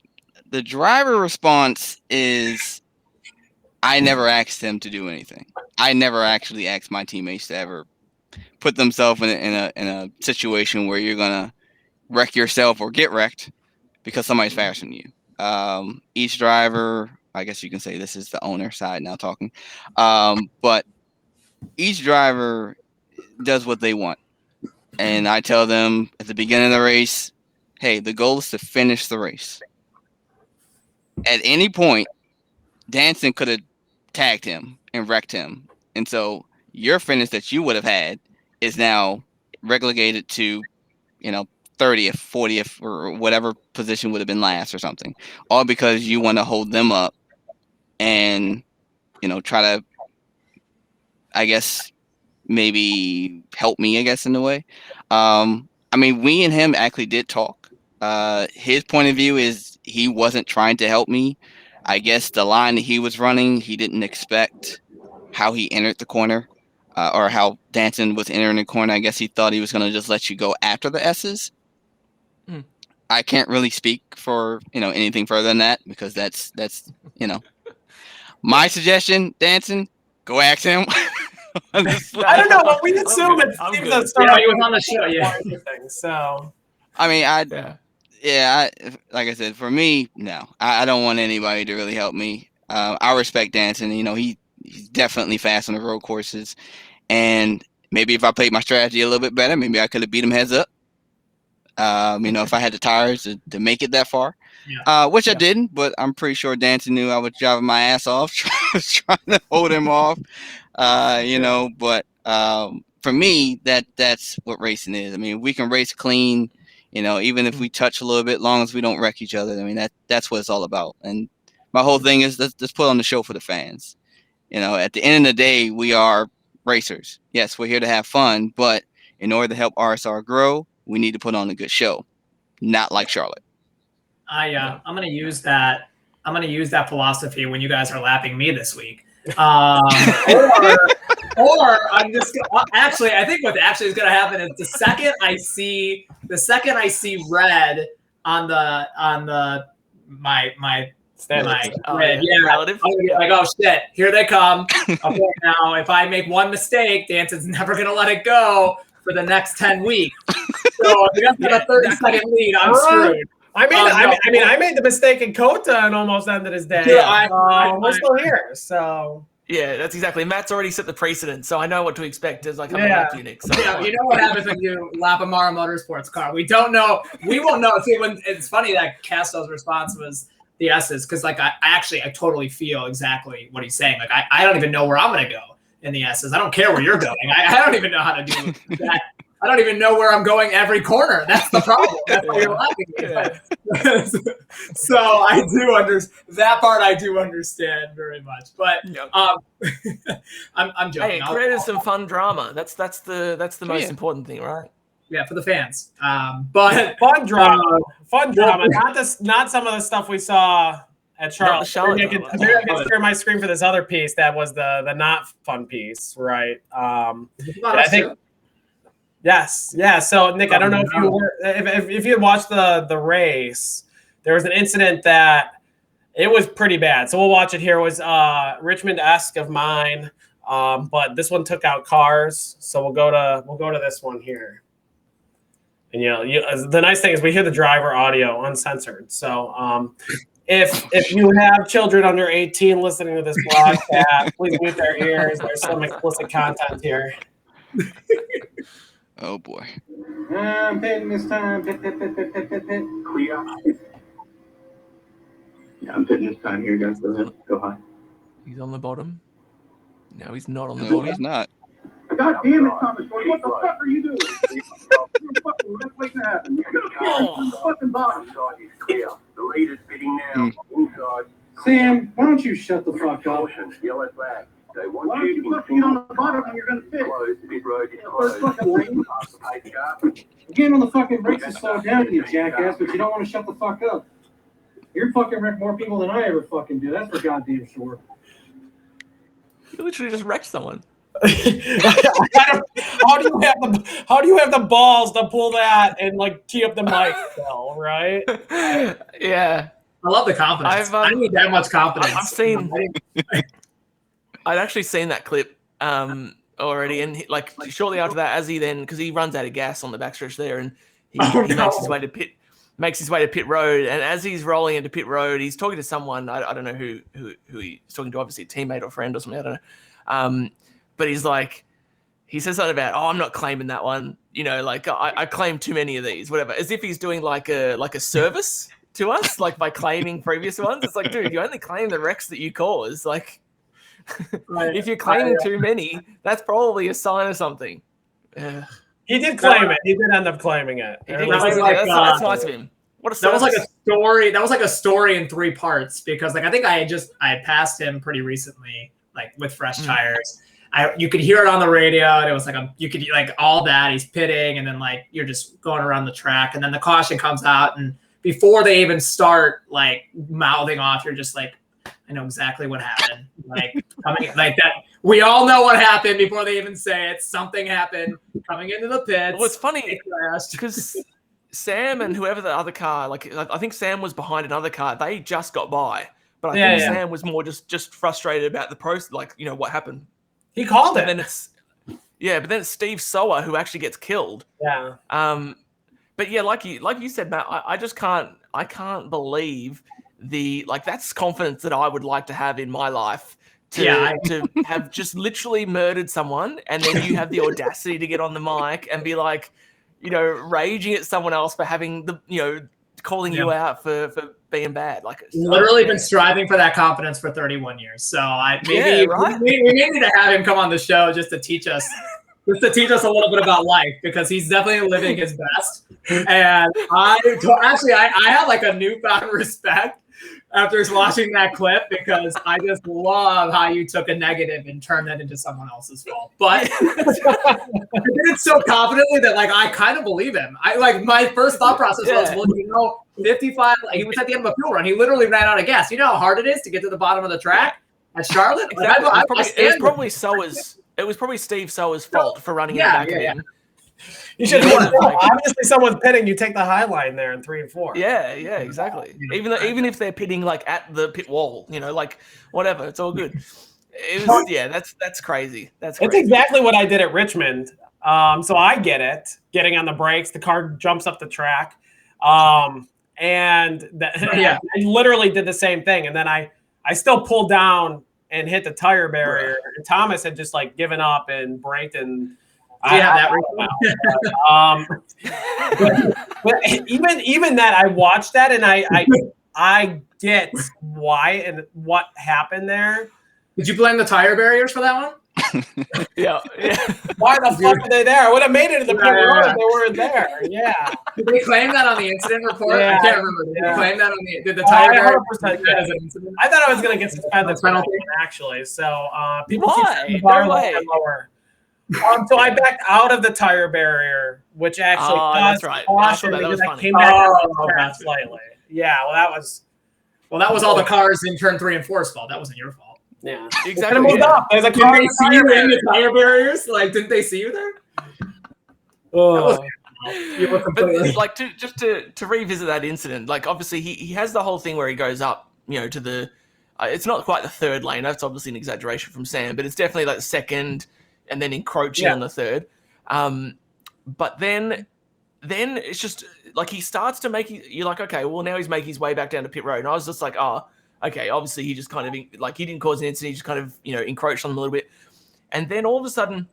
The driver response is, I never asked them to do anything. I never actually asked my teammates to ever put themselves in a situation where you're gonna wreck yourself or get wrecked because somebody's faster than you. Each driver, I guess you can say this is the owner side now talking, but each driver does what they want, and I tell them at the beginning of the race, hey, the goal is to finish the race. At any point, Danson could have tagged him and wrecked him. And so your finish that you would have had is now relegated to, 30th, 40th, or whatever position would have been last or something, all because you want to hold them up and, try to, I guess, maybe help me, I guess, in a way. I mean, we and him actually did talk. His point of view is he wasn't trying to help me. I guess the line that he was running, he didn't expect how he entered the corner, or how Danton was entering the corner. I guess he thought he was going to just let you go after the S's. I can't really speak for anything further than that, because that's my suggestion. Danton, go ask him. I don't know, but we assume it seems that Yeah, he was on the show. Yeah. So I mean, like I said, for me, no, I don't want anybody to really help me. I respect Danton. He's definitely fast on the road courses, and maybe if I played my strategy a little bit better, maybe I could have beat him heads up. If I had the tires to make it that far, which I didn't, but I'm pretty sure Danton knew I was driving my ass off, trying to hold him off. But for me, that's what racing is. I mean, we can race clean, even if we touch a little bit, long as we don't wreck each other. I mean, that's what it's all about. And my whole thing is let's put on the show for the fans. At the end of the day, we are racers. Yes, we're here to have fun, but in order to help RSR grow, we need to put on a good show, not like Charlotte. I'm gonna use that. I'm gonna use that philosophy when you guys are lapping me this week. Or I'm just actually. I think what actually is gonna happen is the second I see red on my relative. I'm gonna be like, oh shit, here they come. Okay, now if I make one mistake, Danson's never gonna let it go for the next 10 weeks. So if you guys have a 30-second lead, I'm screwed. I made the mistake in Kota and almost ended his day. Yeah, we're still here, so. Yeah, that's exactly. Matt's already set the precedent, so I know what to expect as I come back to you, Nick. So you know what happens when you lap a Mara Motorsports car. We don't know. We won't know. See, when it's funny that Castro's response was the S's, because like I totally feel exactly what he's saying. Like I don't even know where I'm gonna go in the S's. I don't care where you're going. I don't even know how to do that. I don't even know where I'm going every corner. That's the problem. That's why you're laughing at me. So I do understand that part. I do understand very much. But I'm joking. Hey, it created some fun drama. That's the most important thing, right? Yeah, for the fans. But fun drama. Not some of the stuff we saw at Charlotte. Maybe I can share my screen for this other piece that was the not fun piece, right? I think. Yes, yeah. So Nick, I don't know if you had watched the race. There was an incident that it was pretty bad. So we'll watch it here. It was Richmond-esque of mine, but this one took out cars. So we'll go to this one here. And the nice thing is we hear the driver audio uncensored. So if you have children under 18 listening to this broadcast, please mute their ears. There's some explicit content here. Oh boy. I'm pitting this time. Pit. Clear. Yeah, I'm pitting this time here, guys. Go ahead. Go high. He's on the bottom. No, he's not on the No, bottom. he's not. God damn it, Thomas. What the fuck are you doing? What's waiting to happen? The fucking bottom side is clear. The lead is pitting now. Inside. Sam, why don't you shut the fuck up? Caution. Yellow flag. They want why don't you put feet on the bottom when you're going to fit? Closed. Pit road is closed. Again, on the fucking brakes to slow down, you jackass, but you don't want to shut the fuck up. You're fucking wrecked more people than I ever fucking do. That's for goddamn sure. You literally just wrecked someone. How do you have the balls to pull that and like tee up the mic, Phil, right? Yeah. I love the confidence. I need that much confidence. I'd actually seen that clip already, and like shortly after that, as he then, because he runs out of gas on the backstretch there, and he makes his way to pit road, and as he's rolling into pit road, he's talking to someone. I don't know who he's talking to, obviously a teammate or friend or something. I don't know. But he's like, he says something about, I'm not claiming that one. Like I claim too many of these, whatever. As if he's doing like a service to us, like by claiming previous ones. It's like, dude, you only claim the wrecks that you cause. Like, if you're claiming too many, that's probably a sign of something. He did claim it. He did end up claiming it. He did. That was That's like, nice of him. What a That was like a service. story. That was like a story in 3 parts because like I think I had passed him pretty recently, like with fresh tires. You could hear it on the radio, and it was like you could like all that. He's pitting, and then like you're just going around the track, and then the caution comes out, and before they even start like mouthing off, you're just like, I know exactly what happened. Like coming like that. We all know what happened before they even say it. Something happened coming into the pits. Well, it's funny because Sam and whoever the other car, like I think Sam was behind another car. They just got by, but I think Sam was more just frustrated about the process, like what happened. He called it. And then but then it's Steve Sower who actually gets killed. Yeah. But yeah, like you said, Matt, I just can't believe that's confidence that I would like to have in my life. To have just literally murdered someone, and then you have the audacity to get on the mic and be like, raging at someone else for having calling you out for being bad. Like literally been striving for that confidence for 31 years. So we may need to have him come on the show just to teach us a little bit about life, because he's definitely living his best. And I have like a newfound respect after watching that clip, because I just love how you took a negative and turned that into someone else's fault. But I did it so confidently that like I kind of believe him. My first thought process was, 55. Like, he was at the end of a fuel run. He literally ran out of gas. You know how hard it is to get to the bottom of the track at Charlotte. Exactly. It was probably Steve Sower's fault for running in the back of him. You should obviously someone's pitting. You take the high line there in 3 and 4. Yeah, exactly. Even if they're pitting like at the pit wall, like whatever, it's all good. It was that's crazy. That's exactly what I did at Richmond. So I get it. Getting on the brakes, the car jumps up the track, I literally did the same thing, and then I still pulled down and hit the tire barrier. And Thomas had just like given up and braked and. But even that, I watched that and I get why and what happened there. Did you blame the tire barriers for that one? Yeah. Why the fuck are they there? I would have made it in the pit road if they weren't there. Yeah. Did they claim that on the incident report? Yeah. I can't remember. Did they claim that on the tire barrier? As an incident? I thought I was going to get suspended penalty actually. So people keep the bar lower. So I backed out of the tire barrier, which actually caused caution because I came back slightly. Yeah, that was all the cars in turn 3 and 4's fault. That wasn't your fault. Yeah, exactly. There's a did they see you in the tire barriers? Like, didn't they see you there? But like to revisit that incident, like obviously he has the whole thing where he goes up, to the. It's not quite the third lane. That's obviously an exaggeration from Sam, but it's definitely like the second. And then encroaching on the third. But then it's just like he starts to you're like, okay, well, now he's making his way back down to pit road. And I was just like, oh, okay, obviously he just kind of, like, he didn't cause an incident. He just kind of, encroached on them a little bit. And then all of a sudden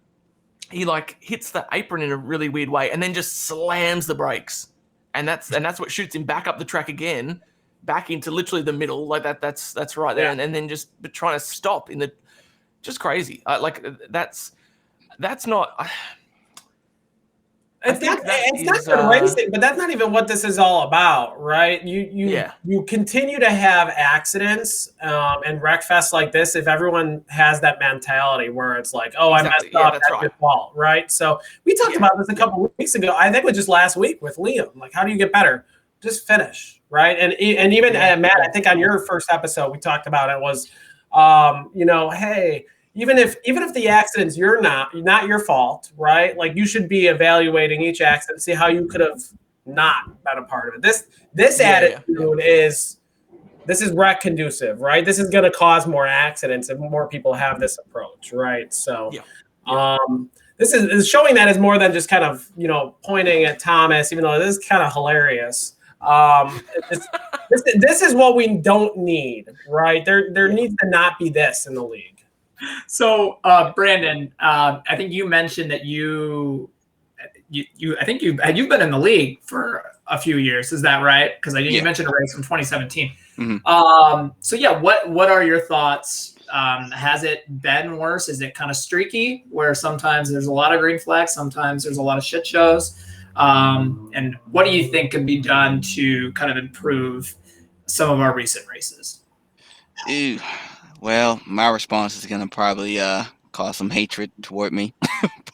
he like hits the apron in a really weird way and then just slams the brakes. And that's what shoots him back up the track again, back into literally the middle. Like that's right there. And then just trying to stop in the, just crazy. That's not. It's not good racing, but that's not even what this is all about, right? You continue to have accidents and wreck fests like this if everyone has that mentality where it's like, oh, I messed up, that's your fault, right? So we talked about this a couple of weeks ago. I think it was just last week with Liam. Like, how do you get better? Just finish, right? And even Matt, I think on your first episode we talked about it was, hey. Even if the accident's not your fault, right? Like, you should be evaluating each accident, see how you could have not been a part of it. This attitude is wreck conducive, right? This is going to cause more accidents if more people have this approach, right? So, this is showing that as more than just kind of pointing at Thomas, even though this is kind of hilarious. This is what we don't need, right? There needs to not be this in the league. So, Brandon, I think you mentioned that you've been in the league for a few years. Is that right? Because I think you mentioned a race from 2017. Mm-hmm. So yeah, what are your thoughts Has it been worse? Is it kind of streaky where sometimes there's a lot of green flags, sometimes there's a lot of shit shows? And what do you think could be done to kind of improve some of our recent races? Ew. Well, my response is gonna probably cause some hatred toward me.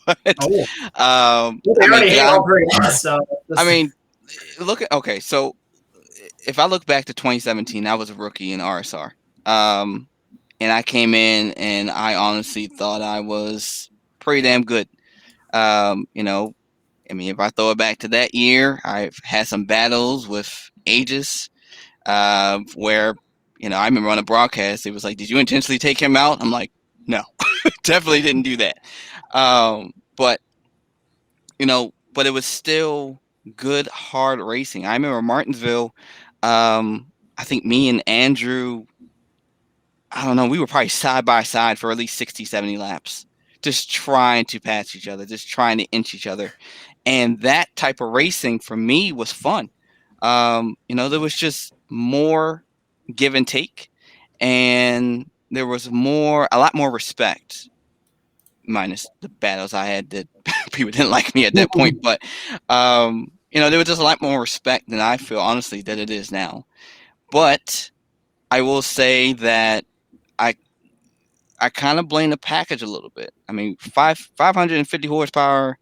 But They I already mean, hate all three of us, so I mean, look at okay. So if I look back to 2017, I was a rookie in RSR, and I came in and I honestly thought I was pretty damn good. You know, I mean, if I throw it back to that year, I've had some battles with Aegis, where I remember on a broadcast, it was like, "Did you intentionally take him out?" I'm like, "No, definitely didn't do that." But but it was still good, hard racing. I remember Martinsville. I think me and Andrew, I don't know, we were probably side by side for at least 60, 70 laps, just trying to pass each other, just trying to inch each other. And that type of racing for me was fun. There was just more give and take, and there was a lot more respect, minus the battles I had that people didn't like me at that point. But there was just a lot more respect than I feel, honestly, that it is now. But I will say that I kind of blame the package a little bit. I mean, 550 horsepower,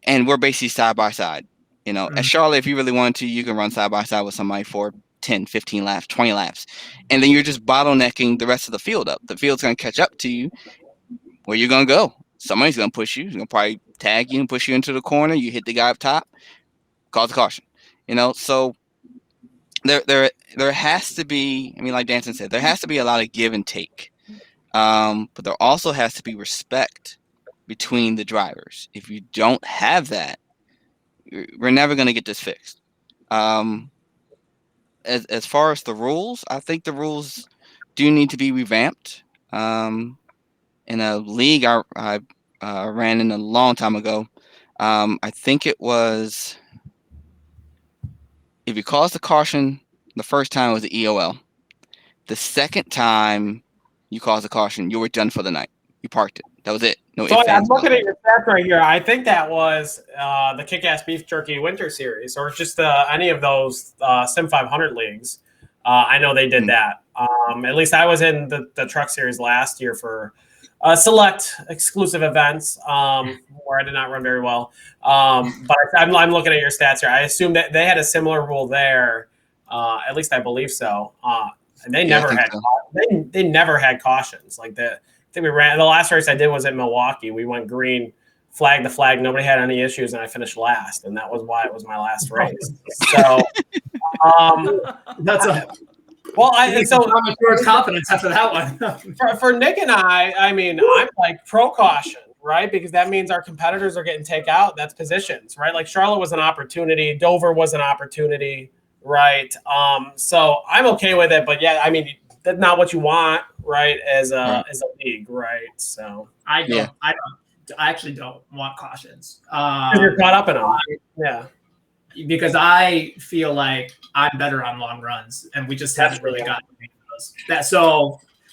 and we're basically side by side. At Charlotte, if you really wanted to, you can run side by side with somebody for 10, 15 laps, 20 laps. And then you're just bottlenecking the rest of the field up. The field's going to catch up to you. Where you're going to go? Somebody's going to push you. He's going to probably tag you and push you into the corner. You hit the guy up top, cause a caution. So there has to be, I mean, like Danson said, there has to be a lot of give and take. But there also has to be respect between the drivers. If you don't have that, we're never going to get this fixed. As far as the rules, I think the rules do need to be revamped. In a league I ran in a long time ago, I think it was, if you caused a caution the first time, it was the EOL. The second time you caused a caution, you were done for the night. You parked it. That was it. No So ifs, I'm ands, looking buts. at your stats right here. I think that was the Kick-Ass Beef Jerky Winter Series, or just any of those Sim 500 leagues. I know they did that. At least I was in the Truck Series last year for select exclusive events where I did not run very well. But I'm looking at your stats here. I assume that they had a similar rule there. At least I believe so. And they never had they never had cautions like that. I think we ran the last race I did was at Milwaukee. We went green, flag the flag. Nobody had any issues, and I finished last, and that was why it was my last race. So that's a confidence after that one. for Nick and I mean, I'm like pro caution, right? Because that means our competitors are getting take out. That's positions, right? Like Charlotte was an opportunity, Dover was an opportunity, right? So I'm okay with it, but yeah, I mean, that's not what you want, right? As a league, right? So I actually don't want cautions. You're caught up in them, yeah. Because I feel like I'm better on long runs, and we just haven't really gotten those.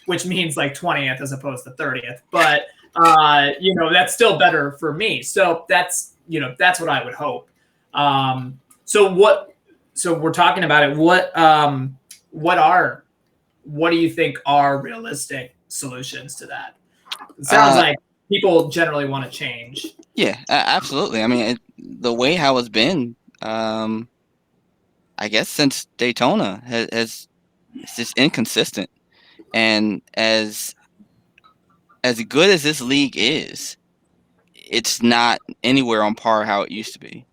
Which means like 20th as opposed to 30th. But that's still better for me. So that's what I would hope. So we're talking about it. What do you think are realistic solutions to that? It sounds like people generally want to change. Yeah, absolutely. I mean, the way how it's been, I guess since Daytona it's just inconsistent. And as good as this league is, it's not anywhere on par how it used to be.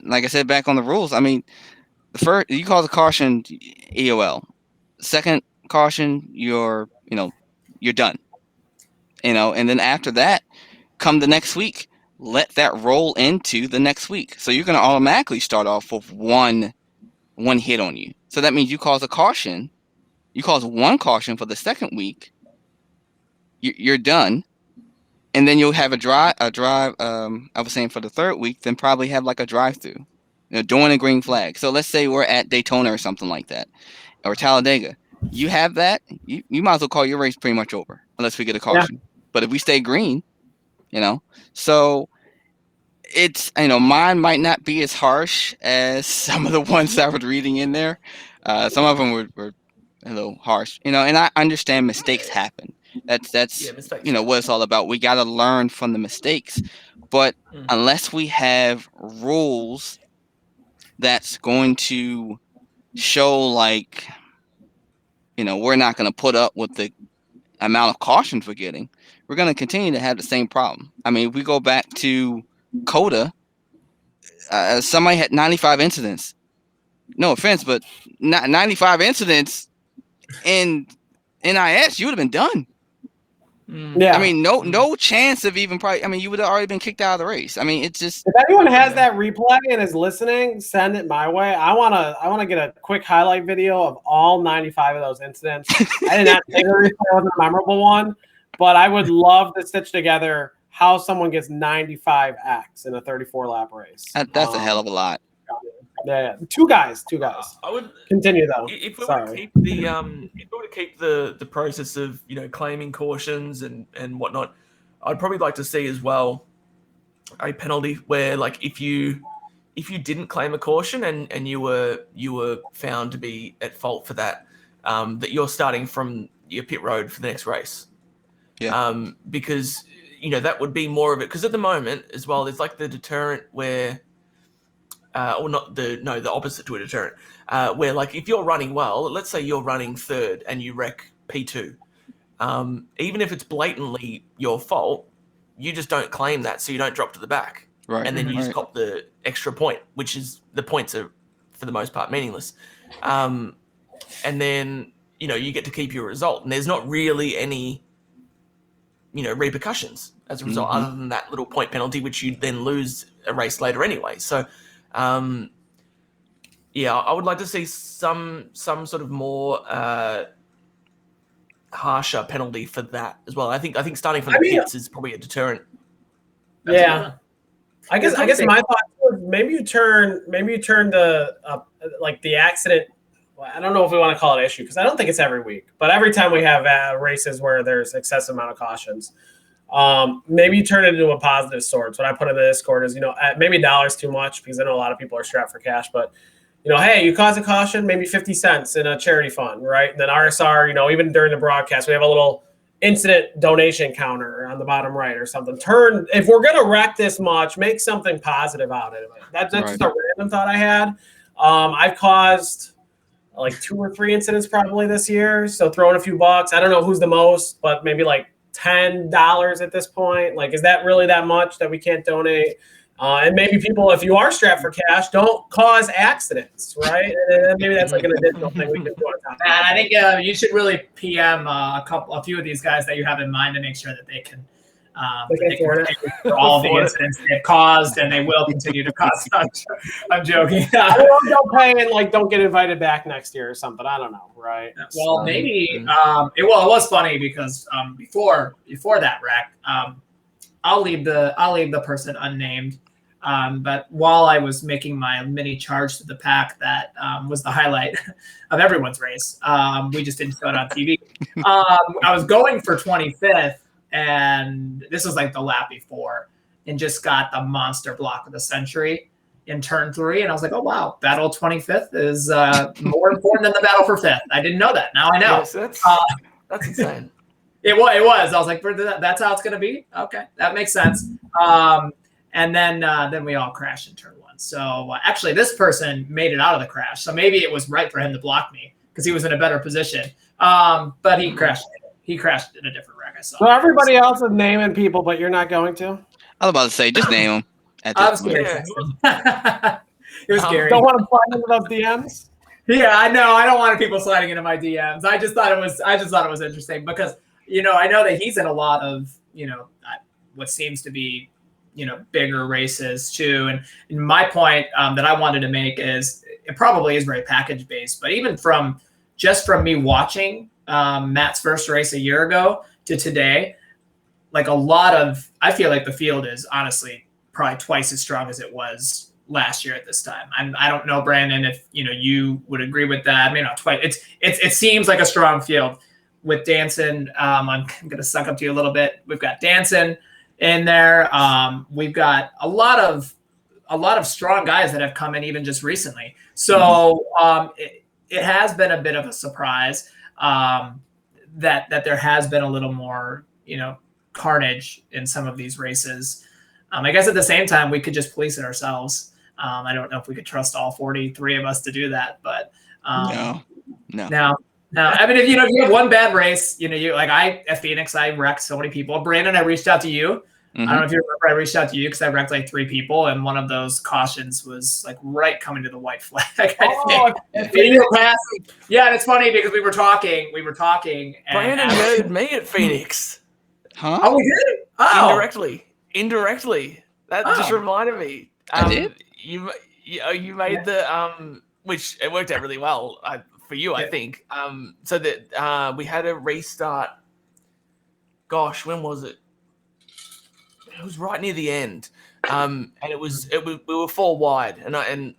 Like I said back on the rules, I mean, the first you call the caution EOL, second caution you're done. And then after that, come the next week, let that roll into the next week. So you're going to automatically start off with one hit on you. So that means you cause a caution. You cause one caution for the second week. You're done. And then you'll have a drive. I was saying for the third week, then probably have like a drive-through, during a green flag. So let's say we're at Daytona or something like that, or Talladega. you have that, you might as well call your race pretty much over unless we get a caution. But if we stay green, so it's, mine might not be as harsh as some of the ones I was reading in there. Some of them were a little harsh, and I understand mistakes happen. That's mistakes what it's all about. We got to learn from the mistakes, but unless we have rules that's going to show, like, we're not going to put up with the amount of cautions we're getting, we're going to continue to have the same problem. I mean, if we go back to COTA, somebody had 95 incidents. No offense, but 95 incidents in NIS, you would have been done. Yeah. I mean, no chance of even probably. I mean, you would have already been kicked out of the race. I mean, it's just. If anyone has that replay and is listening, send it my way. I wanna get a quick highlight video of all 95 of those incidents. I did not think the replay was a memorable one, but I would love to stitch together how someone gets 95x in a 34-lap race. That's a hell of a lot. Yeah, two guys. I would continue though. If we were to keep the process of claiming cautions and whatnot, I'd probably like to see as well a penalty where, like, if you didn't claim a caution and you were found to be at fault for that, that you're starting from your pit road for the next race. Yeah. Because that would be more of it. Because at the moment as well, there's like the deterrent where. The opposite to a deterrent, where, like, if you're running well, let's say you're running third and you wreck P2, even if it's blatantly your fault, you just don't claim that, so you don't drop to the back, right? And then you just cop the extra point, which is the points are for the most part meaningless, and then you get to keep your result, and there's not really any repercussions as a result, other than that little point penalty, which you then lose a race later anyway. So. I would like to see some sort of more harsher penalty for that as well. I think starting from the pits is probably a deterrent. Yeah, I guess my thought was maybe you turn the like the accident. Well, I don't know if we want to call it issue because I don't think it's every week, but every time we have races where there's excessive amount of cautions. Maybe you turn it into a positive sort. So what I put in the Discord is, maybe $1 too much because I know a lot of people are strapped for cash, but hey, you cause a caution, maybe 50 cents in a charity fund, right? And then RSR, even during the broadcast, we have a little incident donation counter on the bottom right or something. If we're going to wreck this much, make something positive out of it. That's just a random thought I had. I've caused like 2 or 3 incidents probably this year. So throw in a few bucks. I don't know who's the most, but maybe like $10 at this point. Like, is that really that much that we can't donate? And maybe people, if you are strapped for cash, don't cause accidents, right? And maybe that's like an additional thing we can do on top. And I think you should really PM a few of these guys that you have in mind to make sure that they can for all the incidents they've caused, and they will continue to cause. I'm joking. Don't pay and don't get invited back next year or something. I don't know, right? Well, maybe. It was funny because before that wreck, I'll leave the person unnamed. But while I was making my mini charge to the pack, that was the highlight of everyone's race. We just didn't show it on TV. I was going for 25th. And this was like the lap before, and just got the monster block of the century in turn 3. And I was like, oh, wow, battle 25th is more important than the battle for 5th. I didn't know that. Now I know. Yes, that's insane. It was. I was like, that's how it's going to be? Okay, that makes sense. And then we all crashed in turn 1. So actually, this person made it out of the crash. So maybe it was right for him to block me because he was in a better position. But he crashed. He crashed in a different wreck. I saw. So everybody else is naming people, but you're not going to? I was about to say, just name them. I was Gary. It was Gary. Don't want to slide into those DMs? Yeah, I know. I don't want people sliding into my DMs. I just thought it was interesting because I know that he's in a lot of what seems to be bigger races too. And my point that I wanted to make is it probably is very package based, but even from me watching Matt's first race a year ago to today, like I feel like the field is honestly probably twice as strong as it was last year at this time. I don't know, Brandon, if you would agree with that. I mean, not quite. It seems like a strong field with Danson. I'm going to suck up to you a little bit. We've got Danson in there. We've got a lot of strong guys that have come in even just recently. So it has been a bit of a surprise that there has been a little more, carnage in some of these races. I guess at the same time, we could just police it ourselves. I don't know if we could trust all 43 of us to do that, but No. I mean, if you have one bad race, at Phoenix, I wrecked so many people. Brandon, I reached out to you. I don't know if you remember, I reached out to you because I wrecked like 3 people, and one of those cautions was like right coming to the white flag. Yeah, and it's funny because we were talking. And Brandon murdered me at Phoenix. Huh? Oh, we did? Oh. Indirectly. That just reminded me. I did? You made the which it worked out really well for you, I think. So that we had a restart. Gosh, when was it? It was right near the end, and we were 4 wide, and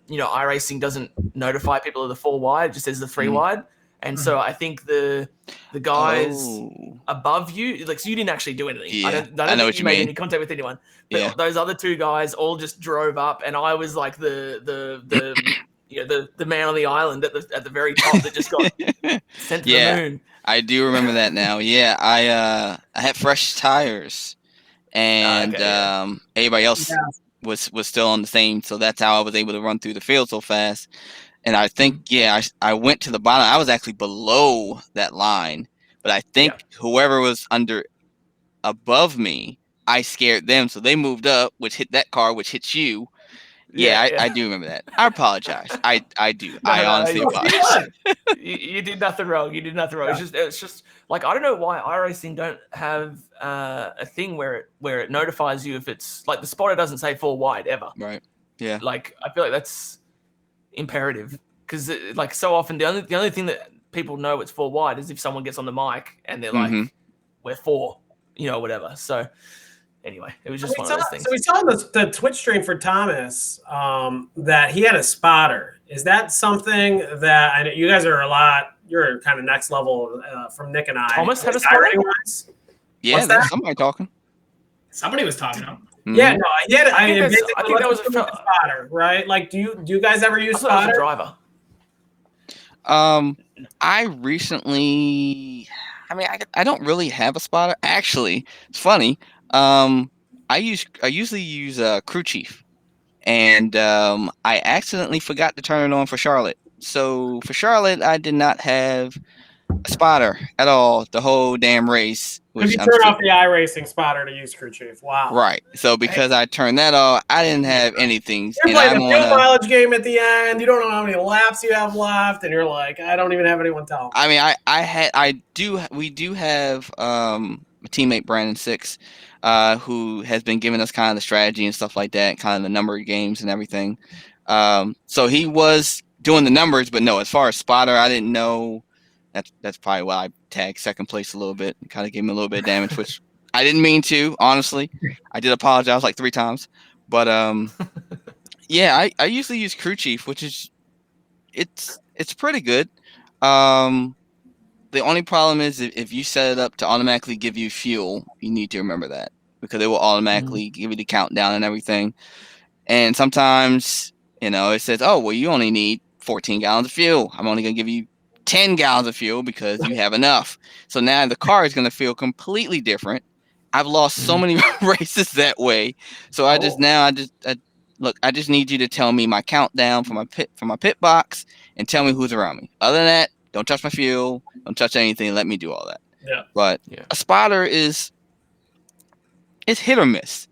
iRacing doesn't notify people of the 4 wide; it just says the 3 wide. And so I think the guys above you, like, so you didn't actually do anything. Yeah, I don't know think what you you made mean. any contact with anyone. But those other 2 guys all just drove up, and I was like the man on the island at the very top that just got sent to the moon. I do remember that now. Yeah, I had fresh tires, and everybody else was still on the same. So that's how I was able to run through the field so fast. And I think, I went to the bottom. I was actually below that line, but I think whoever was above me, I scared them, so they moved up, which hit that car, which hits you. I do remember that. I apologize. I do. I honestly apologize. You did nothing wrong. Yeah. It's just like, I don't know why iRacing don't have a thing where it notifies you if it's like the spotter doesn't say 4 wide ever. Right. Yeah. Like, I feel like that's imperative, because like so often the only thing that people know it's 4 wide is if someone gets on the mic and they're like, we're 4, whatever. So anyway, it was just one of those things. So we saw the Twitch stream for Thomas that he had a spotter. Is that something that I know you guys are you're kind of next level from Nick and I. Thomas had a spotter? Yeah, there's somebody talking. Somebody was talking to him. Yeah, no, he had. I think that was a spotter, right? Like, do you guys ever use spotter? I was a driver. I recently, I don't really have a spotter. Actually, it's funny. I usually use Crew Chief, and I accidentally forgot to turn it on for Charlotte. So for Charlotte, I did not have a spotter at all the whole damn race. Because you turn off the iRacing spotter to use Crew Chief. Wow. Right. So because I turned that off, I didn't have anything. You're playing the fuel mileage game at the end. You don't know how many laps you have left, and you're like, I don't even have anyone tell me. I mean, we do have a teammate, Brandon 6, who has been giving us kind of the strategy and stuff like that, kind of the number of games and everything. So he was doing the numbers, but no, as far as spotter, I didn't know. That's probably why I tagged second place a little bit and kind of gave me a little bit of damage, which I didn't mean to, honestly. I did apologize like 3 times. But I usually use Crew Chief, which is it's pretty good. The only problem is if you set it up to automatically give you fuel, you need to remember that, because it will automatically give you the countdown and everything. And sometimes, it says, oh, well, you only need 14 gallons of fuel. I'm only going to give you 10 gallons of fuel because you have enough. So now the car is going to feel completely different. I've lost so many races that way. So I just need you to tell me my countdown for my pit box and tell me who's around me. Other than that, don't touch my fuel, don't touch anything. Let me do all that. Yeah. But a spotter it's hit or miss.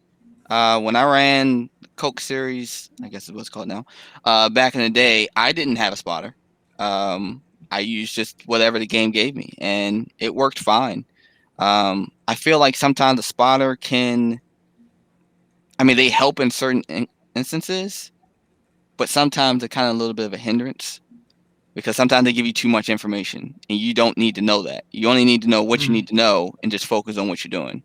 When I ran Coke Series, I guess it was called now, back in the day, I didn't have a spotter. I used just whatever the game gave me, and it worked fine. I feel like sometimes the spotter they help in certain instances, but sometimes they're kind of a little bit of a hindrance, because sometimes they give you too much information, and you don't need to know that. You only need to know what you need to know and just focus on what you're doing.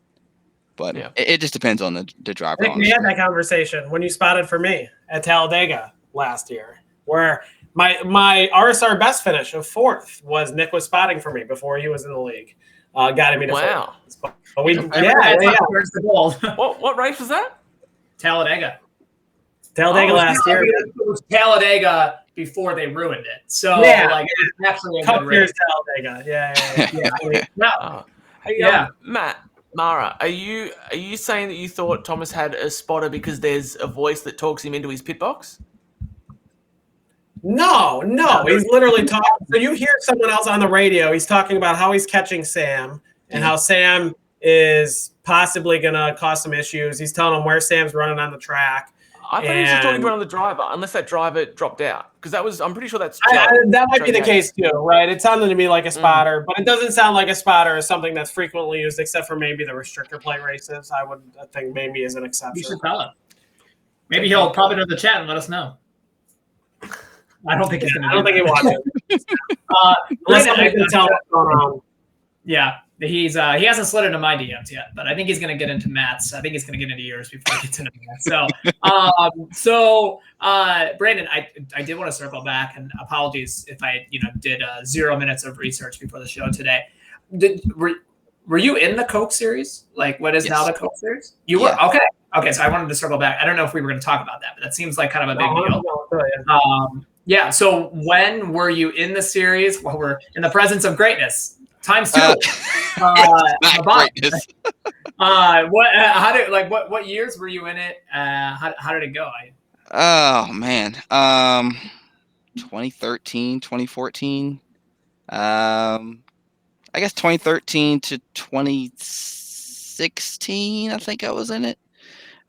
But Yeah. it just depends on the I driver. think we had that conversation when you spotted for me at Talladega last year, where my RSR best finish of 4th was Nick was spotting for me before he was in the league. Got me to Wow. 4th. But we, Where's the goal? What race was that? Talladega. Talladega last year. It was Talladega before they ruined it. So Yeah. like it was actually a Couple good race. years Talladega. Yeah. No, Hey, Yeah. Matt, Mara, are you saying that you thought Thomas had a spotter because there's a voice that talks him into his pit box? No. He's literally talking. So you hear someone else on the radio. He's talking about how he's catching Sam and how Sam is possibly going to cause some issues. He's telling him where Sam's running on the track. I thought he was just talking to another driver, unless that driver dropped out. Because I'm pretty sure that's that might be the case too, right? It sounded to me like a spotter, but it doesn't sound like a spotter is something that's frequently used, except for maybe the restrictor plate races. I think maybe is an exception. you should tell him. Maybe he'll pop into the chat and let us know. I don't think he's going to. I don't think he watches. Unless somebody can tell what's going on. Yeah, he hasn't slid into my DMs yet, but I think he's going to get into Matt's. I think he's going to get into yours before he gets into Matt's. So, Brandon, I did want to circle back, and apologies if I did 0 minutes of research before the show today. Were you in the Coke series? Like what is now the Coke series? You were? Okay. So I wanted to circle back. I don't know if we were going to talk about that, but that seems like kind of a big deal. Yeah. So when were you in the series? Well, we're in the presence of greatness. Times 2. Greatness. What years were you in it? How did it go? Oh man. 2013, 2014. I guess 2013 to 2016, I think I was in it.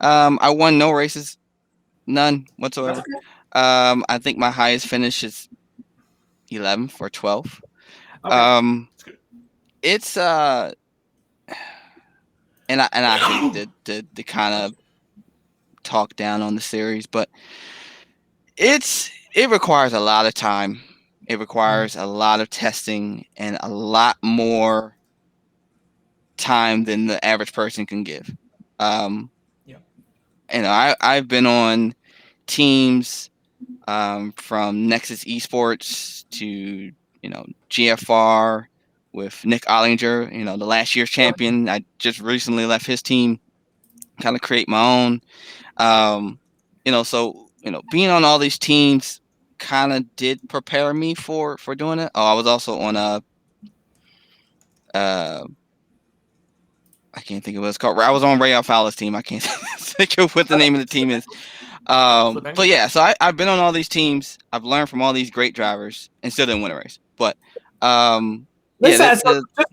I won no races, none whatsoever. I think my highest finish is 11th or 12th. Okay. It's and I hate to kind of talk down on the series, but it requires a lot of time. It requires a lot of testing and a lot more time than the average person can give. I've been on teams from Nexus Esports to GFR with Nick Ollinger, the last year's champion. I just recently left his team, kind of create my own. So being on all these teams kind of did prepare me for doing it. I was also on I can't think of what it's called. I was on Ray Alfala's team. I can't think of what the name of the team is. But yeah, so I've been on all these teams. I've learned from all these great drivers and still didn't win a race. But just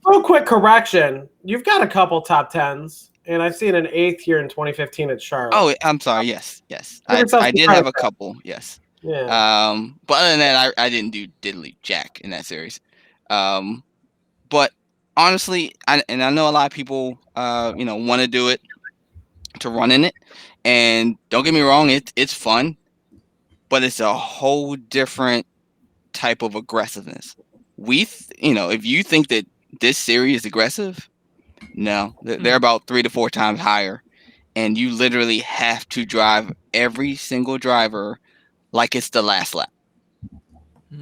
real quick correction. You've got a couple top 10s, and I've seen an 8th here in 2015 at Charlotte. Oh, I'm sorry. Yes. I did have a couple. Yes. Yeah. But other than that, I didn't do diddly jack in that series. But honestly, I know a lot of people, want to do it to run in it, and don't get me wrong, it's fun, but it's a whole different type of aggressiveness. If you think that this series is aggressive, no, they're about 3 to 4 times higher, and you literally have to drive every single driver like it's the last lap.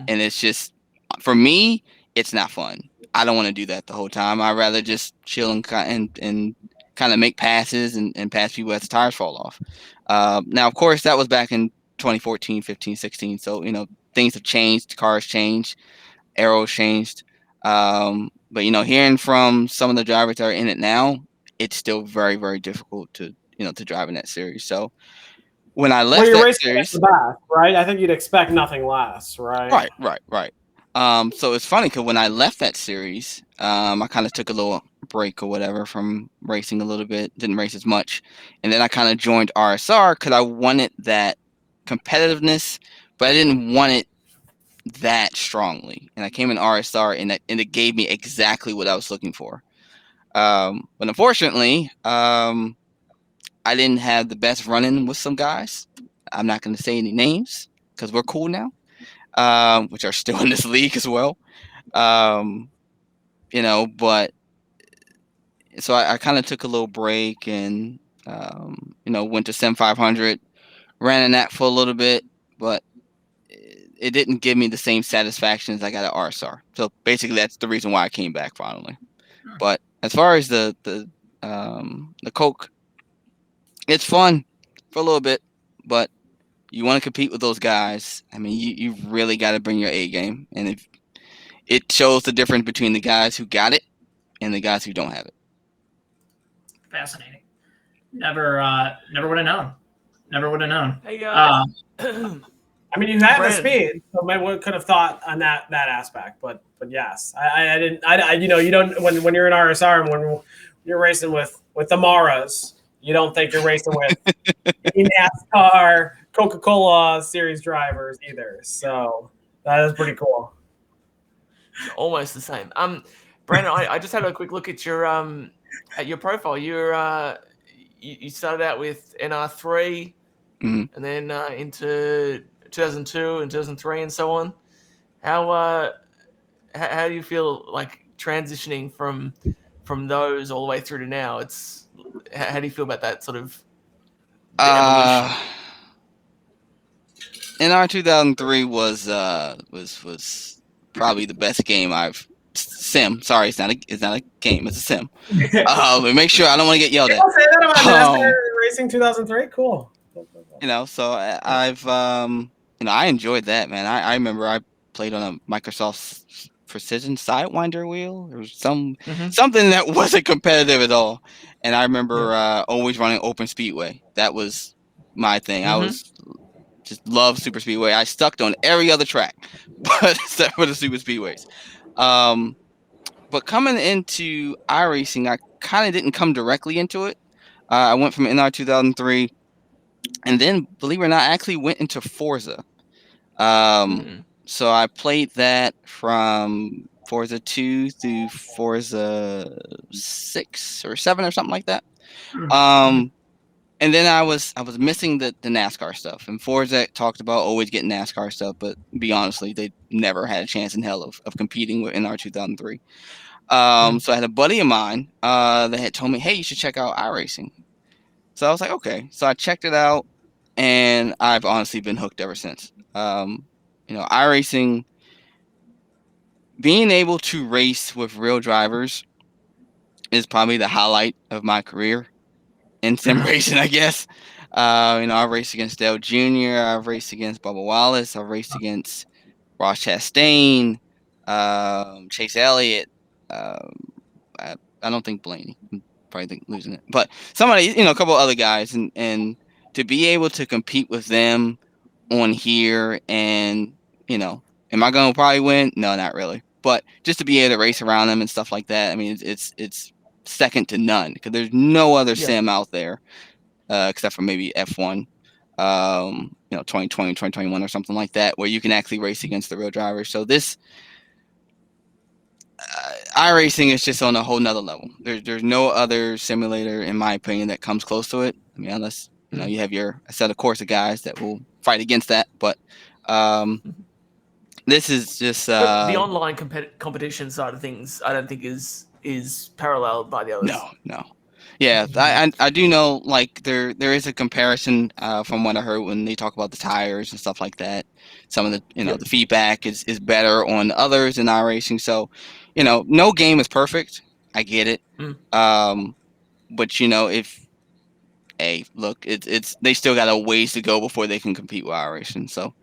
And it's just, for me, it's not fun. I don't want to do that the whole time. I'd rather just chill and kind of make passes and pass people as the tires fall off. Now, of course, that was back in 2014, 15, 16. So, things have changed. Cars changed. Arrows changed. But, hearing from some of the drivers that are in it now, it's still very, very difficult to drive in that series. So, when I left that series, right? I think you'd expect nothing less, right? Right. So it's funny because when I left that series, I kind of took a little break or whatever from racing a little bit, didn't race as much, and then I kind of joined RSR because I wanted that competitiveness, but I didn't want it that strongly. And I came in RSR, and it gave me exactly what I was looking for. But unfortunately, I didn't have the best run-in with some guys. I'm not going to say any names because we're cool now, which are still in this league as well. But so I kind of took a little break and went to Sim 500, ran in that for a little bit, but it didn't give me the same satisfaction as I got at RSR. So basically, that's the reason why I came back finally. But as far as the Coke, it's fun for a little bit, but you want to compete with those guys. I mean, you really got to bring your A game, and if it shows the difference between the guys who got it and the guys who don't have it. Fascinating. Never would have known. Never would have known. Hey, I mean, you had the Brandon. speed, so maybe we could have thought on that aspect. But yes, I didn't. You don't when you're in RSR and when you're racing with the Maras, you don't think you're racing with eNASCAR, Coca-Cola series drivers either. So that is pretty cool. Almost the same. Brandon, I just had a quick look at your profile. You started out with NR3, Mhm. and then into 2002 and 2003 and so on. How do you feel like transitioning from those all the way through to now? How do you feel about that sort of evolution? NR 2003 was probably the best game I've sim. Sorry, it's not a game. It's a sim. But make sure I don't want to get yelled at. People say that about NASCAR Racing 2003. Cool. So I've I enjoyed that, man. I remember I played on a Microsoft Precision Sidewinder wheel or something that wasn't competitive at all. And I remember always running Open Speedway. That was my thing. I was just love Super Speedway. I stuck on every other track, but except for the Super Speedways. But coming into iRacing, I kind of didn't come directly into it. I went from NR 2003. And then, believe it or not, I actually went into Forza. So I played that from Forza 2 through Forza 6 or 7 or something like that. And then I was missing the NASCAR stuff. And Forza talked about always getting NASCAR stuff, but be honestly, they never had a chance in hell of competing with NR 2003. So I had a buddy of mine that had told me, hey, you should check out iRacing. So I was like, okay. So I checked it out, and I've honestly been hooked ever since. iRacing, being able to race with real drivers is probably the highlight of my career in sim racing, I guess. I've raced against Dale Jr., I've raced against Bubba Wallace, I've raced against Ross Chastain, Chase Elliott. I don't think Blaney. Probably think losing it, but somebody, a couple other guys, and to be able to compete with them on here, and am I going to probably win? No, not really, but just to be able to race around them and stuff like that, I mean, it's second to none because there's no other sim out there except for maybe F1, 2020, 2021 or something like that, where you can actually race against the real drivers. So this iRacing is just on a whole nother level. There's no other simulator, in my opinion, that comes close to it. I mean, unless you have a set of course of guys that will fight against that. But this is just But the online competition side of things, I don't think is paralleled by the others. No. Yeah, I do know, like, there is a comparison from what I heard when they talk about the tires and stuff like that. Some of the the feedback is better on others in iRacing. So, no game is perfect. I get it. But if look, it's they still got a ways to go before they can compete with iRacing. So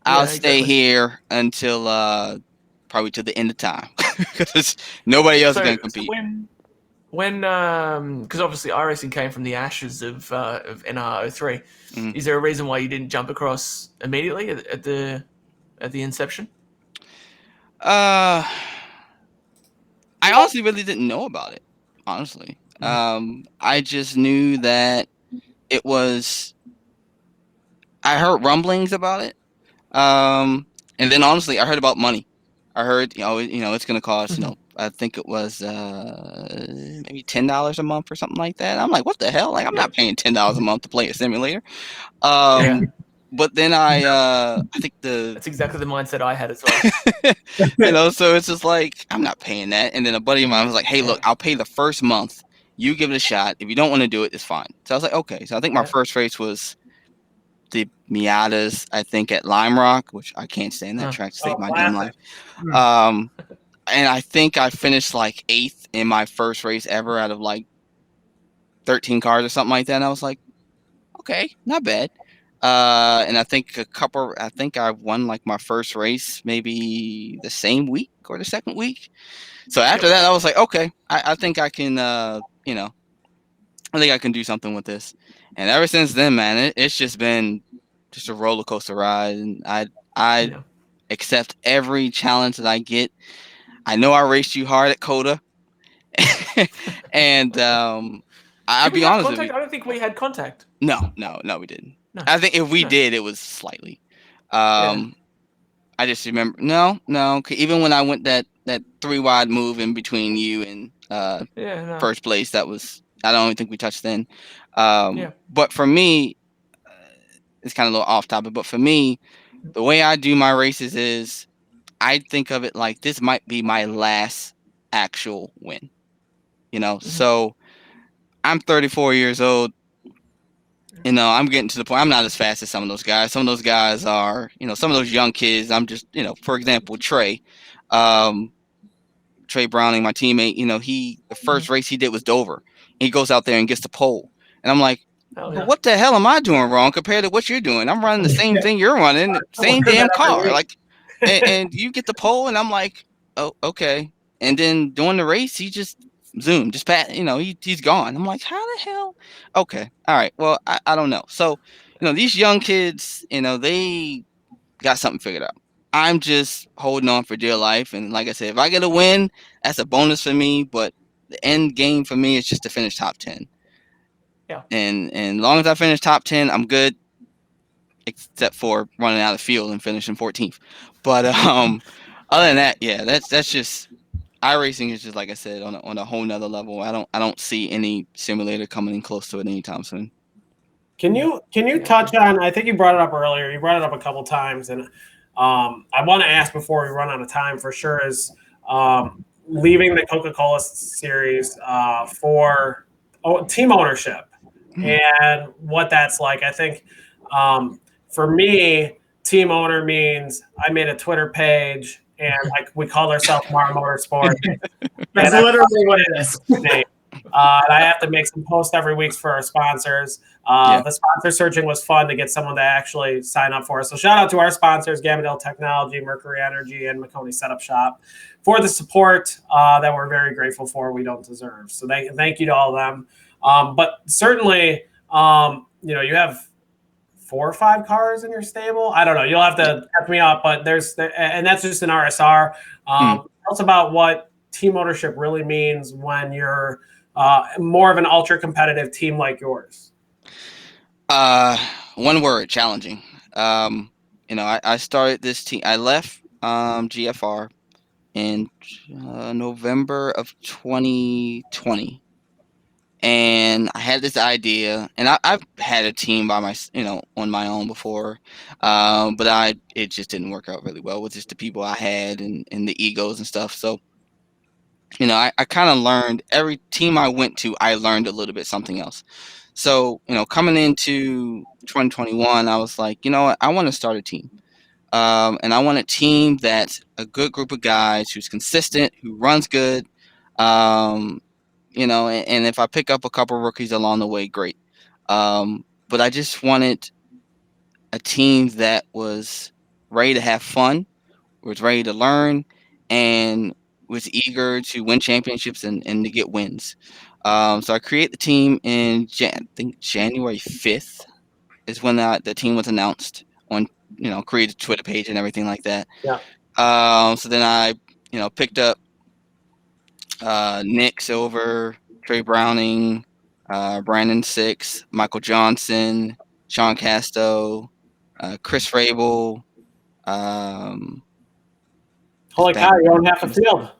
I'll stay here until probably to the end of time because nobody else is going to compete. When because obviously iRacing came from the ashes of NR03, is there a reason why you didn't jump across immediately at the inception? I honestly really didn't know about it. Honestly, I just knew that it was. I heard rumblings about it, and then honestly, I heard about money. I heard it's going to cost I think it was maybe $10 a month or something like that. I'm like, what the hell? Like, I'm not paying $10 a month to play a simulator. But then I think that's exactly the mindset I had as well. so it's just like, I'm not paying that. And then a buddy of mine was like, hey, look, I'll pay the first month You give it a shot. If you don't want to do it, it's fine. So I was like, okay. So I think my first race was the Miatas, I think at Lime Rock, which I can't stand that track to save my damn life. And I think I finished like 8th in my first race ever out of like 13 cars or something like that. And I was like, okay, not bad. And I think I won like my first race maybe the same week or the second week. So after that, I was like, okay, I think I can, you know, I think I can do something with this. And ever since then, man, it's just been just a roller coaster ride. And I accept every challenge that I get. I know I raced you hard at Coda. And I'll be honest with you. I don't think we had contact. No, we didn't. No. I think if we did, it was slightly. I just remember even when I went that 3 wide move in between you and first place, that was, I don't think we touched then. But for me, it's kind of a little off topic, but for me, the way I do my races is I think of it like this might be my last actual win. You know, so I'm 34 years old. You know, I'm getting to the point. I'm not as fast as some of those guys. Some of those guys are, you know, some of those young kids. I'm just, you know, for example, Trey Browning, my teammate. You know, the first race he did was Dover. He goes out there and gets the pole, and I'm like, but what the hell am I doing wrong compared to what you're doing? I'm running the same thing you're running, same damn car, like, and you get the pole, and I'm like, oh, okay. And then during the race, he just zoomed, just pat, you know, he's gone. I'm like, how the hell? Okay, all right. Well, I don't know. So, you know, these young kids, you know, they got something figured out. I'm just holding on for dear life, and like I said, if I get a win, that's a bonus for me. But the end game for me is just to finish top 10. Yeah. And as long as I finish top 10, I'm good. Except for running out of field and finishing 14th. But other than that, yeah, that's just iRacing is just, like I said, on a whole nother level. I don't see any simulator coming in close to it anytime soon. Can you touch on? I think you brought it up earlier. You brought it up a couple times, and I want to ask before we run out of time for sure is leaving the Coca-Cola series for team ownership and what that's like. I think for me, team owner means I made a Twitter page and like we called ourselves Real Motorsports. That's literally what it is. And I have to make some posts every week for our sponsors. The sponsor searching was fun to get someone to actually sign up for us. So shout out to our sponsors, Gammadale Technology, Mercury Energy, and McConey Setup Shop for the support that we're very grateful for. We don't deserve. So thank you to all of them. But certainly, you know, you have 4 or 5 cars in your stable. I don't know. You'll have to catch me up, but and that's just an RSR. Tell us about what team ownership really means when you're more of an ultra competitive team like yours. One word: challenging. You know, I started this team. I left GFR in November of 2020. And I had this idea, and I've had a team on my own before, but it just didn't work out really well with just the people I had and the egos and stuff. So, you know, I kind of learned every team I went to, I learned a little bit something else. So, you know, coming into 2021, I was like, you know what, I want to start a team. And I want a team that's a good group of guys who's consistent, who runs good. You know, and if I pick up a couple rookies along the way, great. But I just wanted a team that was ready to have fun, was ready to learn, and was eager to win championships and to get wins. So I created the team in I think January 5th is when the team was announced on, you know, created a Twitter page and everything like that. Yeah. So then I, you know, picked up Nick Silver, Trey Browning, Brandon Six, Michael Johnson, Sean Casto, Chris Rabel. Holy cow, you own half the field.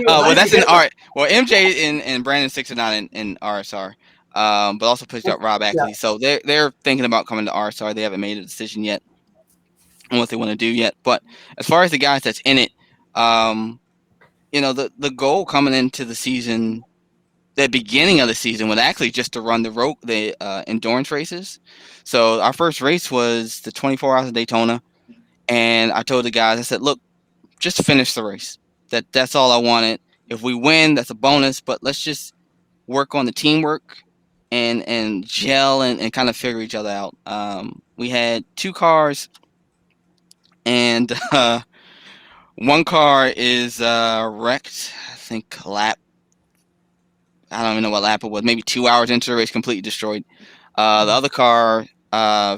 Well, that's in art. Well, MJ and Brandon Six are not in RSR, but also picked up Rob Ackley. Yeah. So they're thinking about coming to RSR. They haven't made a decision yet on what they want to do yet. But as far as the guys that's in it, you know, the goal coming into the season the beginning of the season was actually just to run the endurance races. So our first race was the 24 Hours of Daytona, and I told the guys, I said, look, just finish the race. That's all I wanted. If we win, that's a bonus, but let's just work on the teamwork and gel and kind of figure each other out. We had 2 cars, and one car is wrecked. I think I don't even know what lap it was. Maybe 2 hours into the race, completely destroyed. The other car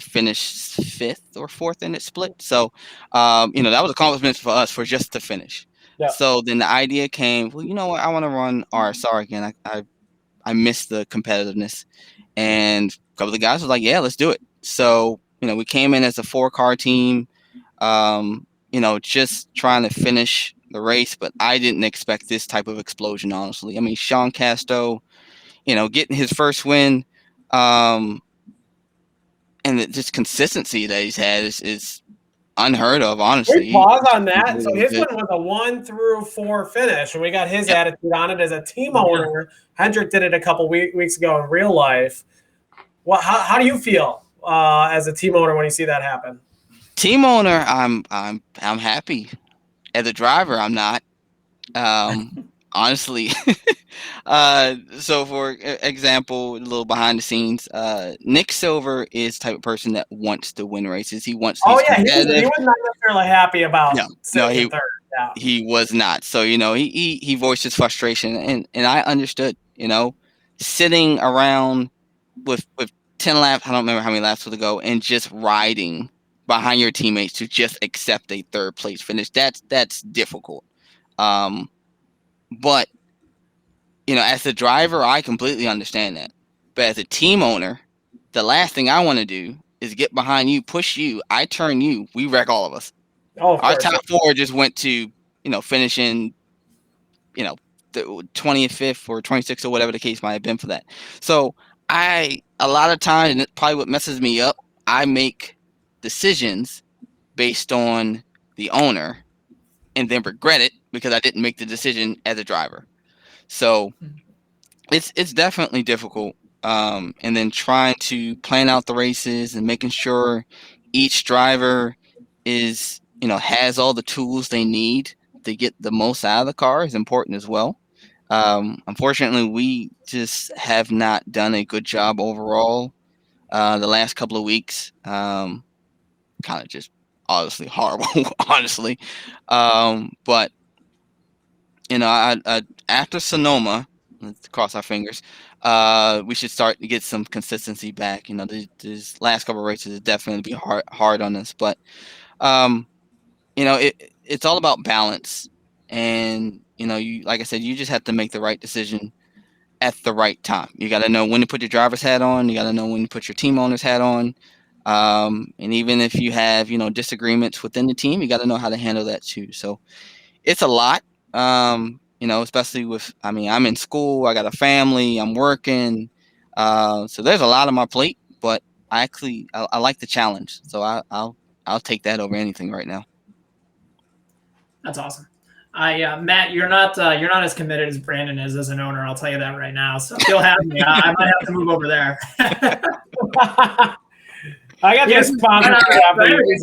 finished 5th or 4th in its split. So, that was accomplishment for us for just to finish. Yeah. So then the idea came, well, you know what? I want to run RSR again. I miss the competitiveness. And a couple of the guys was like, yeah, let's do it. So, we came in as a 4-car team, just trying to finish the race, but I didn't expect this type of explosion, honestly. I mean, Sean Casto, getting his first win, and just consistency that he's had is unheard of, honestly. Great pause on that. So his one was a 1 through 4 finish, and we got his attitude on it as a team owner. Hendrick did it a couple weeks ago in real life. Well, how do you feel as a team owner when you see that happen? Team owner, I'm happy. As a driver, I'm not. Honestly. So for example, a little behind the scenes, Nick Silver is the type of person that wants to win races. He wants. He was not necessarily happy about. No, he was not. So he voiced his frustration, and I understood. Sitting around with 10 laps, I don't remember how many laps to go, and just riding behind your teammates to just accept a 3rd place finish. That's difficult. But as a driver, I completely understand that. But as a team owner, the last thing I want to do is get behind you, push you, I turn you, we wreck all of us. Our top 4 just went to, finishing, the 25th or 26th or whatever the case might have been for that. So a lot of times, and it's probably what messes me up, I make decisions based on the owner and then regret it because I didn't make the decision as a driver. So it's definitely difficult. And then trying to plan out the races and making sure each driver is, has all the tools they need to get the most out of the car is important as well. Unfortunately, we just have not done a good job overall the last couple of weeks. Kind of just honestly horrible, honestly. But after Sonoma, let's cross our fingers, we should start to get some consistency back. These last couple of races is definitely be hard on us, but it's all about balance. And you, like I said, you just have to make the right decision at the right time. You got to know when to put your driver's hat on. You got to know when to put your team owner's hat on. And even if you have disagreements within the team, you got to know how to handle that too. So it's a lot. Especially with, I'm in school, I got a family, I'm working. So there's a lot on my plate, but I like the challenge. So I'll take that over anything right now. That's awesome. Matt, you're not as committed as Brandon is as an owner. I'll tell you that right now. So if he'll have me, I might have to move over there. I got you a sponsor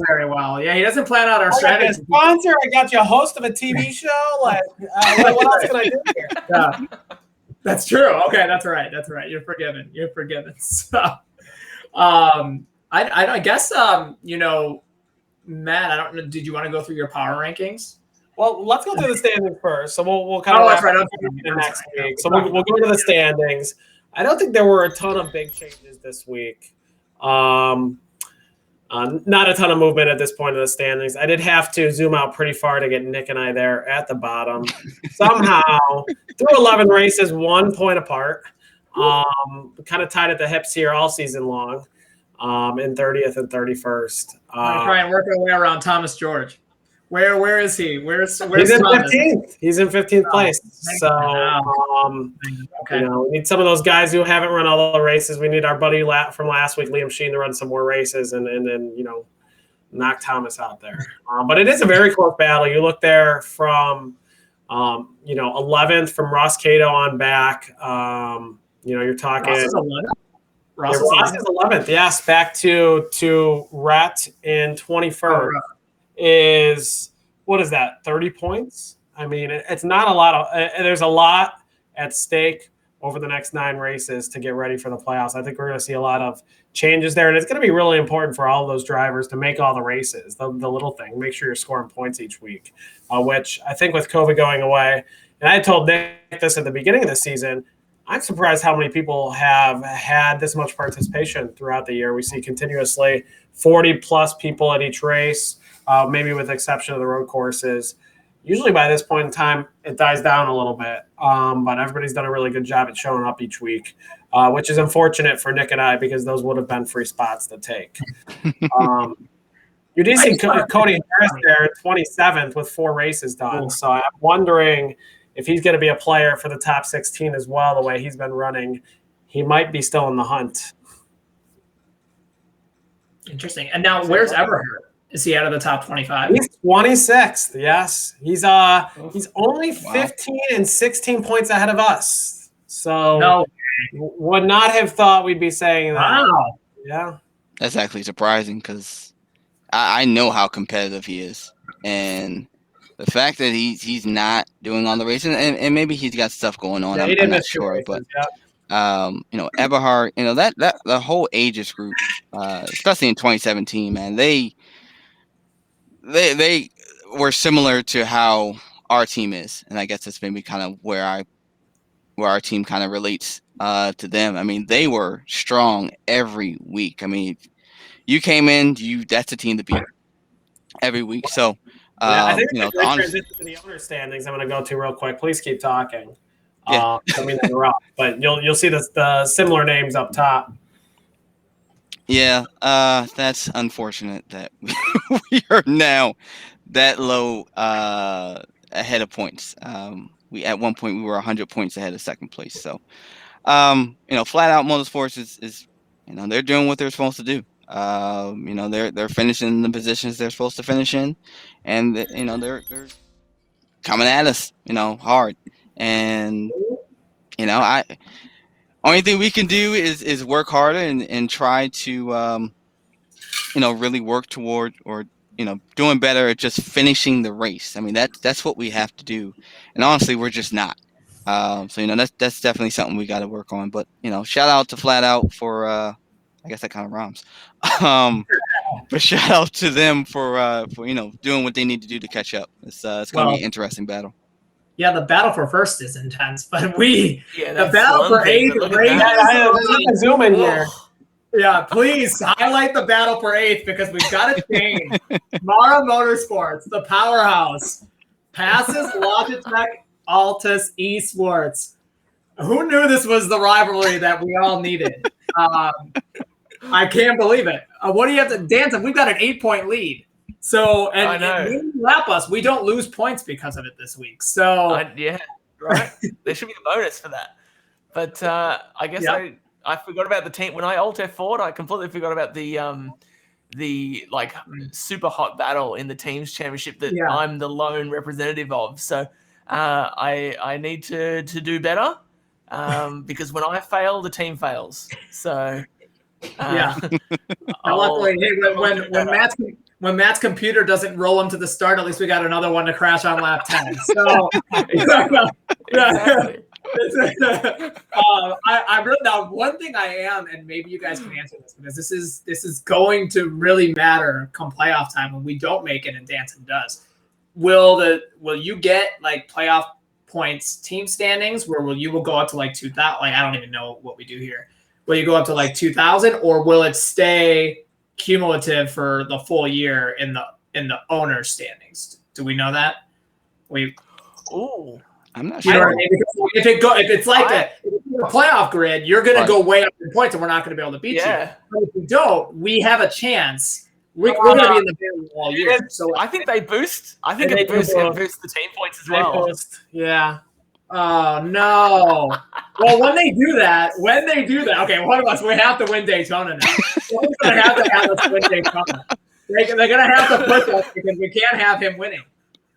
very well. Yeah, he doesn't plan out our strategy. Sponsor. I got you a host of a TV show. Like, what else can I do here? Yeah, that's true. Okay, that's right. You're forgiven. So, I guess Matt, I don't know. Did you want to go through your power rankings? Well, let's go through the standings first. So we'll kind of wrap up next week. So we'll go to the standings. I don't think there were a ton of big changes this week. Not a ton of movement at this point in the standings. I did have to zoom out pretty far to get Nick and I there at the bottom. Somehow, through 11 races, 1 point apart. Kind of tied at the hips here all season long, in 30th and 31st. Try and work our way around Thomas George. Where is he? Where's he's in 15th. He's in 15th place. So okay. We need some of those guys who haven't run all the races. We need our buddy from last week, Liam Sheen, to run some more races and then knock Thomas out there. But it is a very close battle. You look there from 11th from Ross Cato on back. You're talking. Ross is 11th. Yes, back to Rhett in 21st. Is what is that? 30 points. I mean, it's not a lot of. There's a lot at stake over the next 9 races to get ready for the playoffs. I think we're going to see a lot of changes there, and it's going to be really important for all of those drivers to make all the races. The little thing, make sure you're scoring points each week. Which I think with COVID going away, and I told Nick this at the beginning of the season. I'm surprised how many people have had this much participation throughout the year. We see continuously 40-plus people at each race, maybe with the exception of the road courses. Usually by this point in time, it dies down a little bit, but everybody's done a really good job at showing up each week, which is unfortunate for Nick and I because those would have been free spots to take. You did see Cody Harris there 27th with 4 races done, so I'm wondering – if he's going to be a player for the top 16 as well, the way he's been running, he might be still in the hunt. Interesting. And now, where's Everhart? Is he out of the top 25? He's 26th. Yes, he's only 15 and 16 points ahead of us. So would not have thought we'd be saying that. Wow. Yeah, that's actually surprising because I know how competitive he is, and the fact that he's not doing all the racing, and maybe he's got stuff going on. I'm not sure, but Eberhard, that the whole ages group, especially in 2017, man, they were similar to how our team is, and I guess that's maybe kind of where our team kind of relates to them. I mean, they were strong every week. I mean, you came in, that's a team to beat every week. So. I think it's a great transition to the owner standings. I'm going to go to real quick. Please keep talking. Yeah. But you'll see the similar names up top. Yeah, that's unfortunate that we are now that low ahead of points. We at one point we were 100 points ahead of second place. So, Flat Out Motorsports is they're doing what they're supposed to do. They're finishing the positions they're supposed to finish in, and they're coming at us, hard. And only thing we can do is work harder and try to really work toward or doing better at just finishing the race. I mean that's what we have to do, and honestly we're just not. That's definitely something we got to work on. But shout out to Flat Out for. I guess that kind of rhymes. But shout out to them for doing what they need to do to catch up. It's going to be an interesting battle. Yeah, the battle for first is intense, but the battle for eighth. I zoom in here. Yeah, please highlight the battle for eighth because we've got to change. Mara Motorsports, the powerhouse, passes Logitech, Altus, eSports. Who knew this was the rivalry that we all needed? I can't believe it. What do you have to dance? We've got an 8-point lead. So, and when you lap us, we don't lose points because of it this week. So, right. There should be a bonus for that. But I guess I forgot about the team when I alt F4'd. I completely forgot about the super hot battle in the teams championship that I'm the lone representative of. So I need to do better because when I fail, the team fails. So. Luckily, when Matt's computer doesn't roll him to the start, at least we got another one to crash on lap 10. So, exactly. I really now one thing I am, and maybe you guys can answer this because this is going to really matter come playoff time when we don't make it and Danton does. Will you get like playoff points team standings where will go up to like 2,000? Like I don't even know what we do here. Will you go up to like 2,000, or will it stay cumulative for the full year in the owner standings? Do we know that? I'm not sure. If it's like a playoff grid, you're going to go way up in points, and we're not going to be able to beat you. But if we don't, we have a chance. We're going to be in the battle all year. So I think they boost. I think it boosts the team points as well. Yeah. Oh no! Well, when they do that, okay, one of us we have to win Daytona now. Someone's gonna have to have us win Daytona. They're gonna have to push us because we can't have him winning.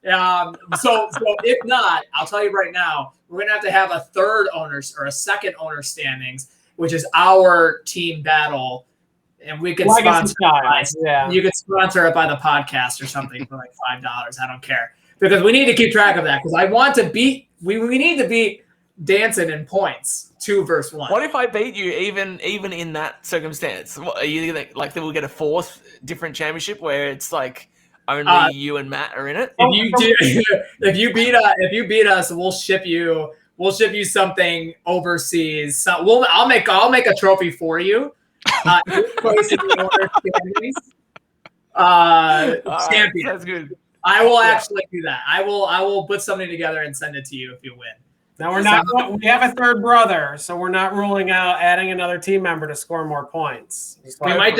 So if not, I'll tell you right now, we're gonna have to have a third owners or a second owner standings, which is our team battle, and we could sponsor. You could sponsor it by the podcast or something for like $5. I don't care, because we need to keep track of that, because I want to beat. We need to beat Danson in points 2 versus 1. What if I beat you even in that circumstance? What, are you gonna like then we'll get a fourth different championship where it's like only you and Matt are in it? If you beat us, we'll ship you something overseas. So I'll make a trophy for you. Champion. That's good. I will actually do that. I will put something together and send it to you if you win. Now we have a third brother, so we're not ruling out adding another team member to score more points. We might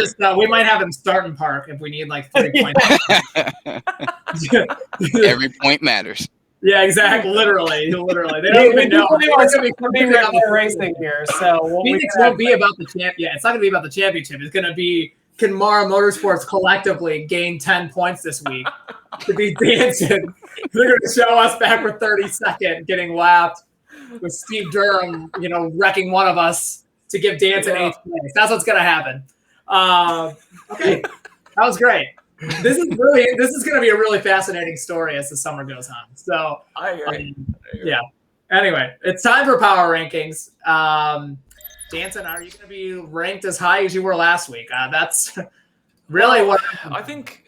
have him start in park if we need like 3 points. Every point matters. Yeah, exactly. Literally. They don't even know. Racing here, so Phoenix won't be about the champ. Yeah, it's not going to be about the championship. It's going to be, can Mara Motorsports collectively gain 10 points this week to beat Danson? They're going to show us back for 32nd, getting lapped with Steve Durham, wrecking one of us to give Danson 8th place. That's what's going to happen. Okay, that was great. This is going to be a really fascinating story as the summer goes on. So, I agree. Yeah. Anyway, it's time for power rankings. Danson, are you going to be ranked as high as you were last week? That's really what I think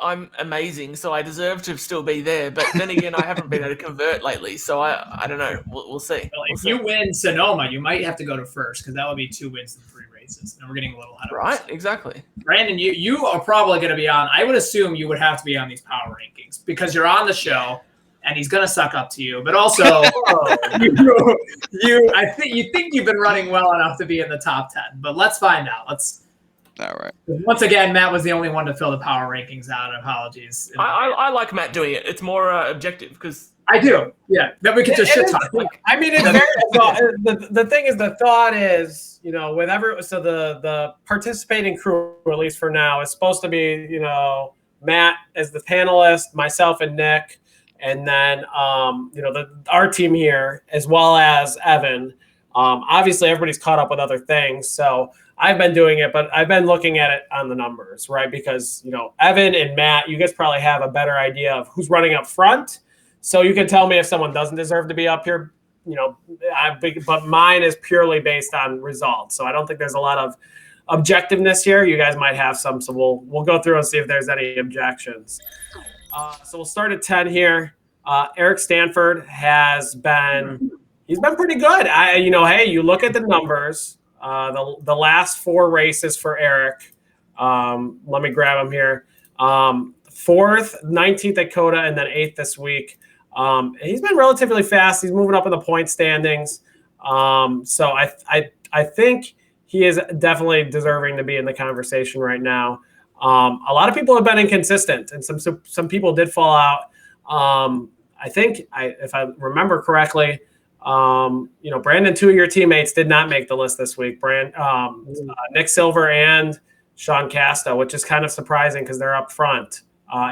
I'm amazing, so I deserve to still be there. But then again, I haven't been able to convert lately, so I don't know. We'll see. If you win Sonoma, you might have to go to first, because that would be 2 wins in 3 races, and we're getting a little ahead of us. Right, exactly. Brandon, you are probably going to be on. I would assume you would have to be on these power rankings because you're on the show, and he's going to suck up to you. But also, I think you've been running well enough to be in the top 10. But let's find out. All right. Once again, Matt was the only one to fill the power rankings out. Apologies. I like Matt doing it. It's more objective because I do. Yeah, then we can just shit talk. I mean, it's very. The thing is, the thought is, the participating crew, at least for now, is supposed to be, Matt as the panelist, myself and Nick, and then our team here, as well as Evan. Obviously, everybody's caught up with other things, so I've been doing it, but I've been looking at it on the numbers, right? Because, Evan and Matt, you guys probably have a better idea of who's running up front. So you can tell me if someone doesn't deserve to be up here, but mine is purely based on results. So I don't think there's a lot of objectiveness here. You guys might have some, so we'll go through and see if there's any objections. So we'll start at 10 here. Eric Stanford he's been pretty good. Hey, you look at the numbers. The last 4 races for Eric. Let me grab him here. 4th, 19th at Coda, and then 8th this week. He's been relatively fast. He's moving up in the point standings. So I think he is definitely deserving to be in the conversation right now. A lot of people have been inconsistent, and some people did fall out. I think if I remember correctly, Brandon, 2 of your teammates did not make the list this week. Nick Silver and Sean Casta, which is kind of surprising because they're up front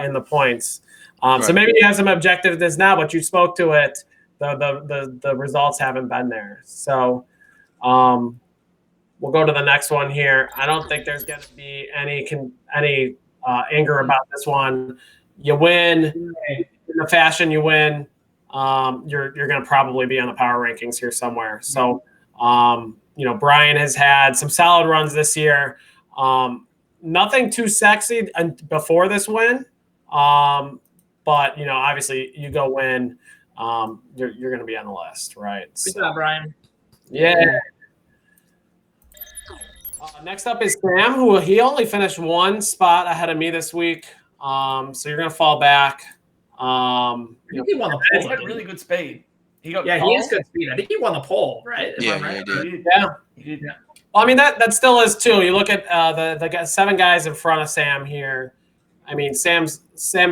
in the points. Right. So maybe you have some objectiveness now, but you spoke to it. The results haven't been there. So we'll go to the next one here. I don't think there's going to be any anger about this one. You win in the fashion you win. You're going to probably be on the power rankings here somewhere. So, Brian has had some solid runs this year. Nothing too sexy before this win. But, obviously you go win, you're going to be on the list, right? Good job, Brian. Yeah. Next up is Sam, who he only finished 1 spot ahead of me this week. So you're going to fall back. I think he won the He's pole. got really good speed. He has good speed. I think he won the pole, right? Yeah, Right? He did. Well, I mean, that still is too. You look at the 7 guys in front of Sam here. I mean, Sam's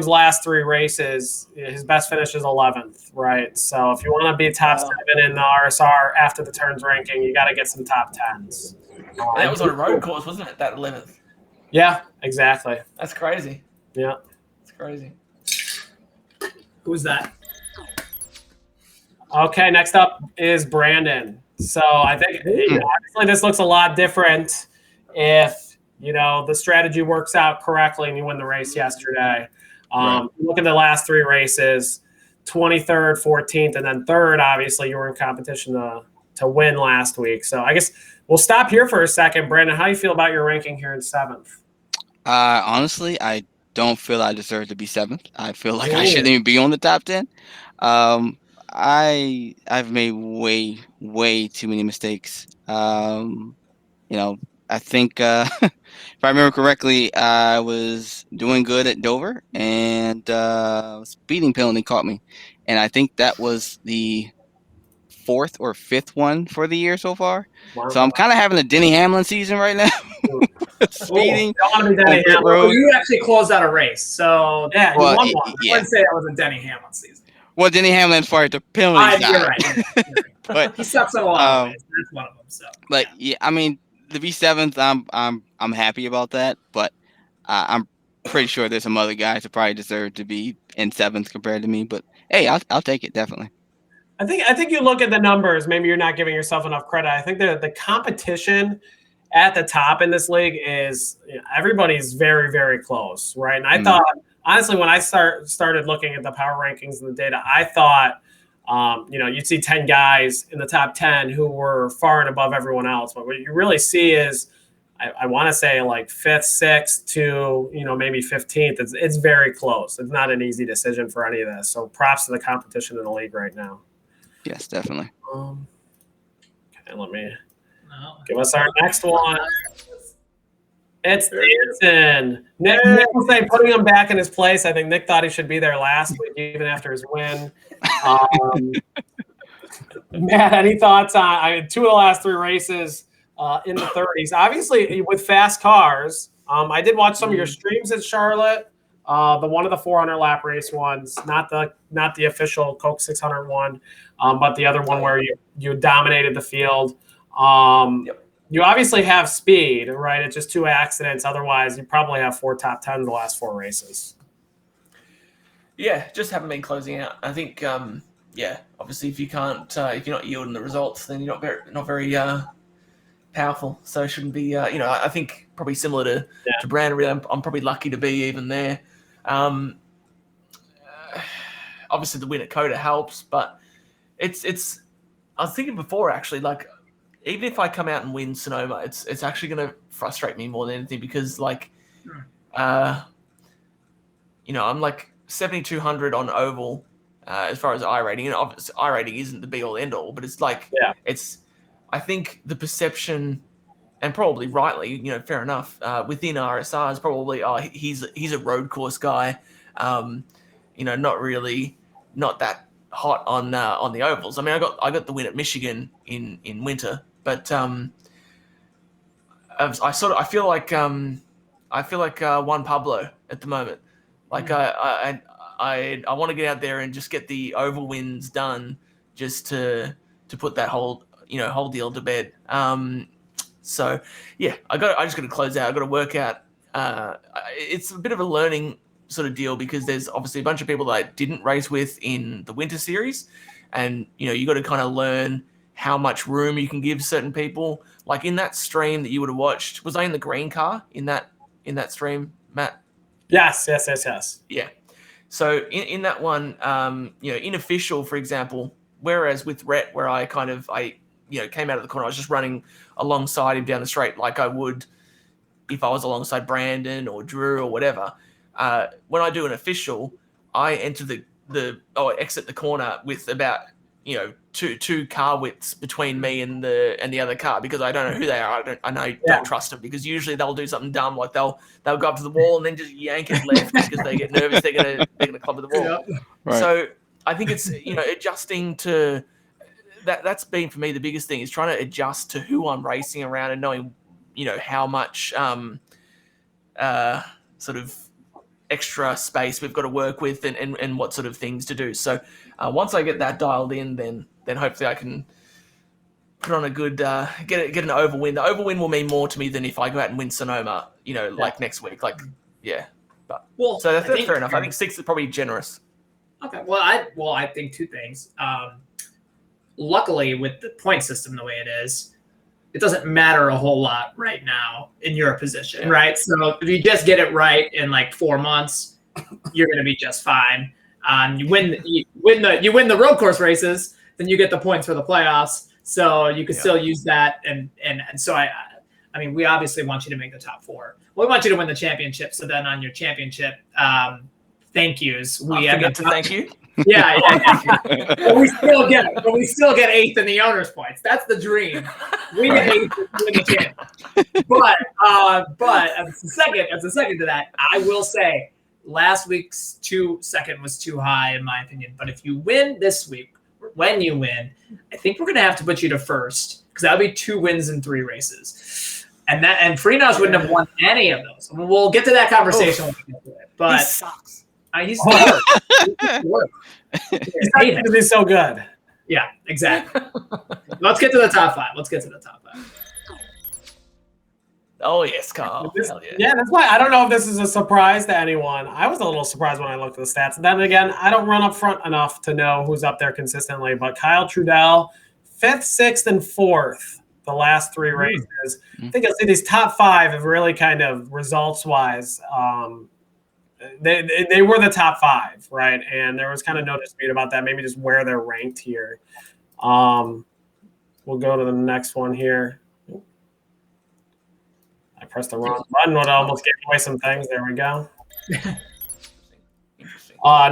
last 3 races, his best finish is 11th, right? So if you want to be top 7 in the RSR after the turns ranking, you got to get some top 10s. That was on a road course, wasn't it? That 11th. Yeah, exactly. That's crazy. Yeah, It's crazy. Who's that? Okay, next up is Brandon. So I think obviously this looks a lot different if the strategy works out correctly and you win the race yesterday. Look at the last 3 races, 23rd, 14th, and then 3rd. Obviously, you were in competition to win last week. So I guess we'll stop here for a second. Brandon, how do you feel about your ranking here in 7th? Honestly, I don't feel I deserve to be 7th. I feel like I shouldn't even be on the top 10. I've made way too many mistakes. I think if I remember correctly, I was doing good at Dover, and speeding penalty caught me, and I think that was the 4th or 5th one for the year so far. Wow. So I'm kind of having a Denny Hamlin season right now. Speeding. Don't want to be Denny Hamlin. Well, you actually closed out a race, so Yeah, Well, you won one. I wouldn't say that was a Denny Hamlin season. Well, Denny Hamlin for the penalty You're side. right. You're right. But He sucks in a lot of ways. That's one of them. So, But yeah, I mean, the V7th, I'm happy about that. But I'm pretty sure there's some other guys that probably deserve to be in 7th compared to me. But hey, I'll take it definitely. I think you look at the numbers. Maybe you're not giving yourself enough credit. I think the competition at the top in this league is everybody's very, very close, right? And I thought, honestly, when I started looking at the power rankings and the data, I thought, you'd see 10 guys in the top 10 who were far and above everyone else. But what you really see is, I want to say like 5th, 6th to, maybe 15th. It's very close. It's not an easy decision for any of this. So props to the competition in the league right now. Yes, definitely. Okay, let me give us our next one. It's Dancing. Nick will say putting him back in his place. I think Nick thought he should be there last week, even after his win. Matt, any thoughts on 2 of the last 3 races in the 30s? Obviously, with fast cars, I did watch some of your streams at Charlotte. The one of the 400 lap race ones, not the official Coke 600 one, but the other one where you dominated the field. You obviously have speed, right? It's just 2 accidents. Otherwise, you probably have 4 top 10 in the last 4 races. Yeah, just haven't been closing out. I think, obviously, if you're not yielding the results, then you're not very powerful. So it shouldn't be. I think probably similar to Brandon. Really, I'm probably lucky to be even there. Obviously, the win at Coda helps, but it's. I was thinking before actually, like, even if I come out and win Sonoma, it's actually going to frustrate me more than anything because, like, I'm like 7,200 on oval as far as iRating, and obviously iRating isn't the be all end all, but it's like I think the perception, and probably rightly, fair enough, within RSR is probably he's a road course guy, not that hot on the ovals. I mean, I got the win at Michigan in winter, but I feel like Juan Pablo at the moment. Like I want to get out there and just get the oval wins done, just to put that whole deal to bed. So yeah, I just got to close out. I got to work out. It's a bit of a learning sort of deal because there's obviously a bunch of people that I didn't race with in the winter series, and you got to kind of learn how much room you can give certain people. Like in that stream that you would have watched, was I in the green car in that stream, Matt? Yes. Yeah. So in that one, in official, for example, whereas with Rhett, where I came out of the corner, I was just running alongside him down the straight like I would if I was alongside Brandon or Drew or whatever. When I do an official, I enter exit the corner with about two car widths between me and the other car because I don't know who they are. I don't trust them because usually they'll do something dumb like they'll go up to the wall and then just yank it left because they get nervous they're gonna club at the wall. Yeah. Right. So I think it's adjusting to that. That's been for me the biggest thing is trying to adjust to who I'm racing around and knowing how much sort of extra space we've got to work with and what sort of things to do. So once I get that dialed in, then hopefully I can put on a good get an oval win. The oval win will mean more to me than if I go out and win Sonoma, like next week. Like, yeah. But Well, so that's fair enough. I think 6 is probably generous. Okay. Well, I think two things. Luckily, with the point system the way it is, it doesn't matter a whole lot right now in your position, right? So if you just get it right in like 4 months, you're going to be just fine. You win the road course races, then you get the points for the playoffs. So you can still use that, and so I mean, we obviously want you to make the top 4. We want you to win the championship. So then on your championship thank yous, we forget to thank you. Yeah. But we still get 8th in the owners' points. That's the dream. We get 8th to win the championship. But as a second to that, I will say last week's 2nd was too high in my opinion. But if you win this week, when you win, I think we're gonna have to put you to first because that would be 2 wins in 3 races. And Freenos wouldn't have won any of those. We'll get to that conversation when we get to it. But he sucks. He's not going to be so good. Yeah, exactly. Let's get to the top 5. Oh yes, Carl. Hell yeah. Yeah, that's why I don't know if this is a surprise to anyone. I was a little surprised when I looked at the stats. And then again, I don't run up front enough to know who's up there consistently. But Kyle Trudell, 5th, 6th, and 4th the last 3 races. I think I'll see these top 5 have really kind of results-wise they were the top 5, right? And there was kind of no dispute about that. Maybe just where they're ranked here. We'll go to the next one here. I pressed the wrong button. Would almost give away some things. There we go.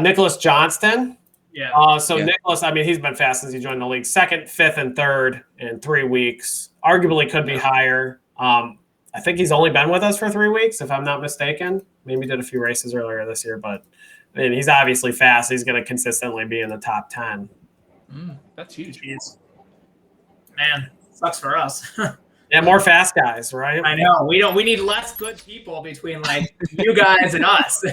Nicholas Johnston. Yeah. Nicholas, I mean, he's been fast since he joined the league. 2nd, 5th, and 3rd in 3 weeks. Arguably could be higher. I think he's only been with us for 3 weeks, if I'm not mistaken. Maybe did a few races earlier this year, but I mean, he's obviously fast. He's going to consistently be in the top 10. That's huge. Man, sucks for us. Yeah, more fast guys, right? I know. We need less good people between like you guys and us.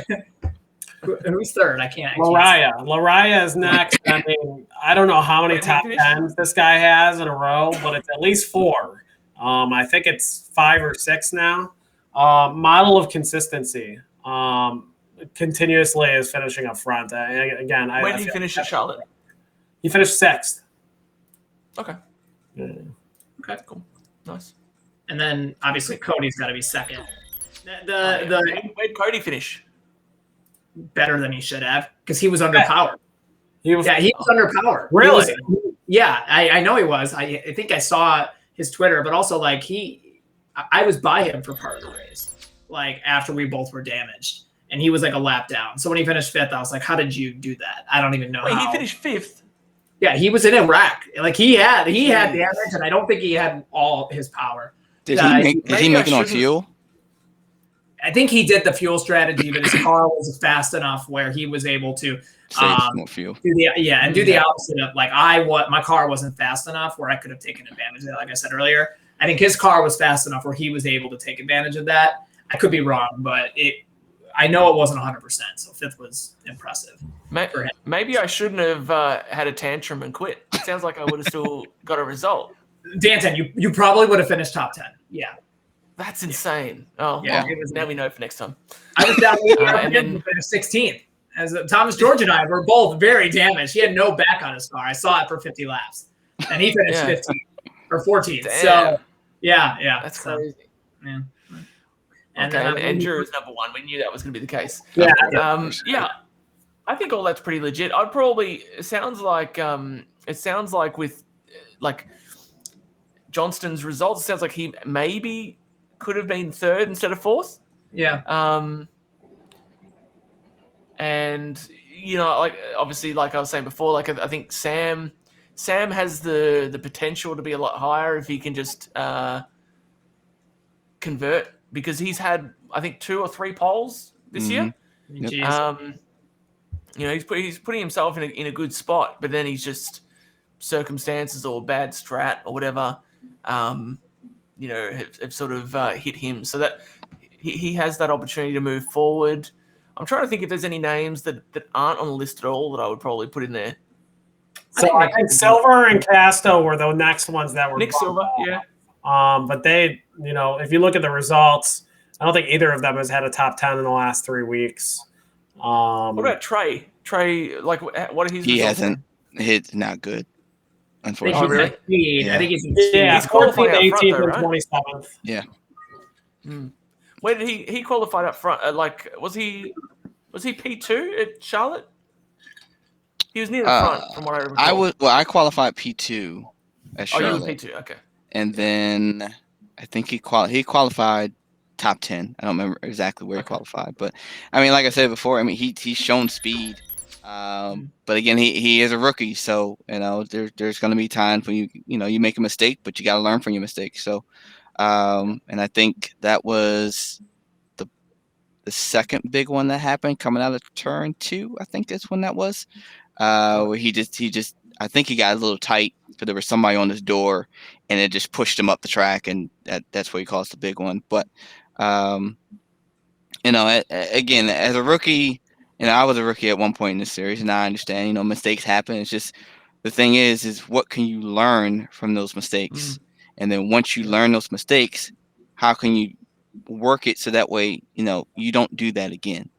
Who's 3rd? I can't. Lariah is next. I mean, I don't know how many top 10s this guy has in a row, but it's at least 4. I think it's 5 or 6 now. Model of consistency. Continuously is finishing up front. Where did he finish at Charlotte? He finished 6th. Okay. Yeah. Okay, cool. Nice. And then obviously Cody's got to be 2nd. Where'd Cody finish? Better than he should have because he was underpowered. He was underpowered. Really? I know he was. I think I saw his Twitter, but also like I was by him for part of the race, like after we both were damaged, and he was like a lap down. So when he finished 5th, I was like, "How did you do that?" I don't even know. Wait, he finished 5th. Yeah, he was in a wreck. Like he had damage, and I don't think he had all his power. Did he make it on fuel? I think he did the fuel strategy, but his car was fast enough where he was able to save more fuel. do the opposite of like my car wasn't fast enough where I could have taken advantage of it. Like I said earlier, I think his car was fast enough where he was able to take advantage of that. I could be wrong, but I know it wasn't 100%. So 5th was impressive. Maybe I shouldn't have had a tantrum and quit. It sounds like I would have still got a result. Danton, you probably would have finished top 10. Yeah. That's insane. Oh, yeah. Well, now we know for next time. I was down and then finished 16th. As Thomas George and I were both very damaged. He had no back on his car. I saw it for 50 laps, and he finished 15th or 14th. Damn. So, yeah, that's crazy. Yeah. And Drew is number 1. We knew that was going to be the case. Yeah. I think all that's pretty legit. I'd probably it sounds like with like Johnston's results, it sounds like he maybe could have been 3rd instead of 4th. Yeah. And like obviously, like I was saying before, like I think Sam has the potential to be a lot higher if he can just convert, because he's had I think 2 or 3 poles this year. Yep. He's putting himself in a good spot, but then he's just circumstances or bad strat or whatever, have sort of hit him, so that he has that opportunity to move forward. I'm trying to think if there's any names that aren't on the list at all that I would probably put in there. So I think Silver and Casto were the next ones that were Nick Silver, yeah. But they, if you look at the results, I don't think either of them has had a top 10 in the last 3 weeks. What about Trey? Trey, like, what are his He results? hasn't hit not good, I think unfortunately. he's really? in speed. Yeah. I think he's in Yeah, He's qualifying 14th, up front, 18th, though, and right? 27th. Yeah. Where did he qualified up front? Like, was he P2 at Charlotte? He was near the front, from what I recall. I qualified P2 at Oh, you were Charlotte, P2. Okay. and then I think he qualified top 10. I don't remember exactly where he qualified, but I mean, like I said before, I mean he's shown speed. But again, he is a rookie, so there's going to be times when you make a mistake, but you got to learn from your mistakes. So, and I think that was the second big one that happened coming out of turn 2. I think that's when that was, where he just I think he got a little tight because there was somebody on his door, and it just pushed him up the track, and that's what he calls the big one. But again, as a rookie, I was a rookie at one point in this series, and I understand, mistakes happen. It's just the thing is what can you learn from those mistakes? And then once you learn those mistakes, how can you work it so that way, you don't do that again?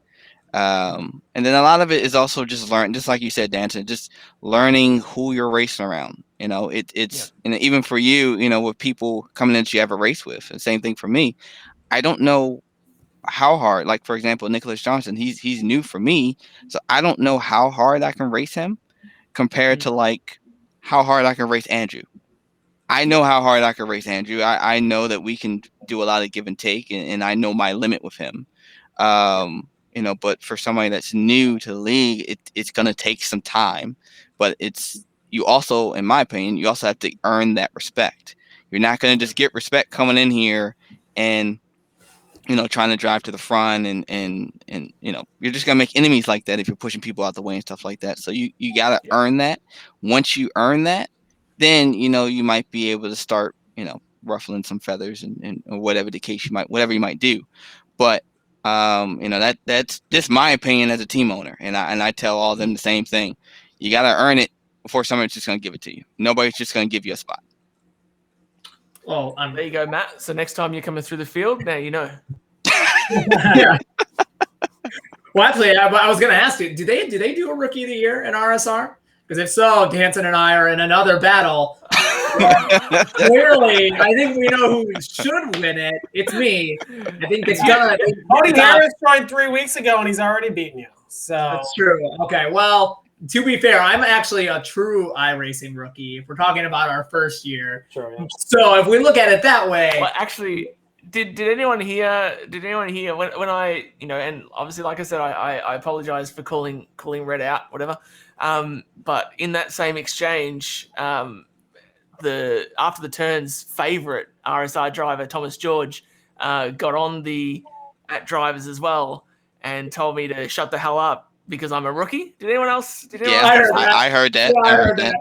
And then a lot of it is also just just like you said, Danton, just learning who you're racing around. It's and even for you, with people coming in that you have a race with, the same thing for me. I don't know how hard, like for example, Nicholas Johnson, he's new for me, so I don't know how hard I can race him compared to like how hard I can race Andrew. I know how hard I can race Andrew. I know that we can do a lot of give and take, and I know my limit with him. But for somebody that's new to the league, it's going to take some time, but you also, in my opinion, you also have to earn that respect. You're not going to just get respect coming in here and trying to drive to the front, and you're just gonna make enemies like that if you're pushing people out the way and stuff like that. So you gotta earn that. Once you earn that, then you might be able to start ruffling some feathers and or whatever the case whatever you might do. But that's just my opinion as a team owner, and I tell all of them the same thing. You gotta earn it before somebody's just gonna give it to you. Nobody's just gonna give you a spot. Well, there you go, Matt. So next time you're coming through the field, now you know. Yeah. Well, actually, I was going to ask you, do they do a Rookie of the Year in RSR? Because if so, Danton and I are in another battle. Clearly, I think we know who should win it. It's me. I think it's gonna. Cody Harris joined 3 weeks ago, and he's already beaten you. So that's true. Okay, well, to be fair, I'm actually a true iRacing rookie. If we're talking about our first year, sure, yeah. So if we look at it that way, well, actually, did anyone hear? Did anyone hear when I and obviously, like I said, I apologize for calling Red out, whatever. But in that same exchange, after the turns, favorite RSI driver Thomas George got on the at drivers as well and told me to shut the hell up because I'm a rookie. Did anyone else? I heard that. Yeah, I heard that.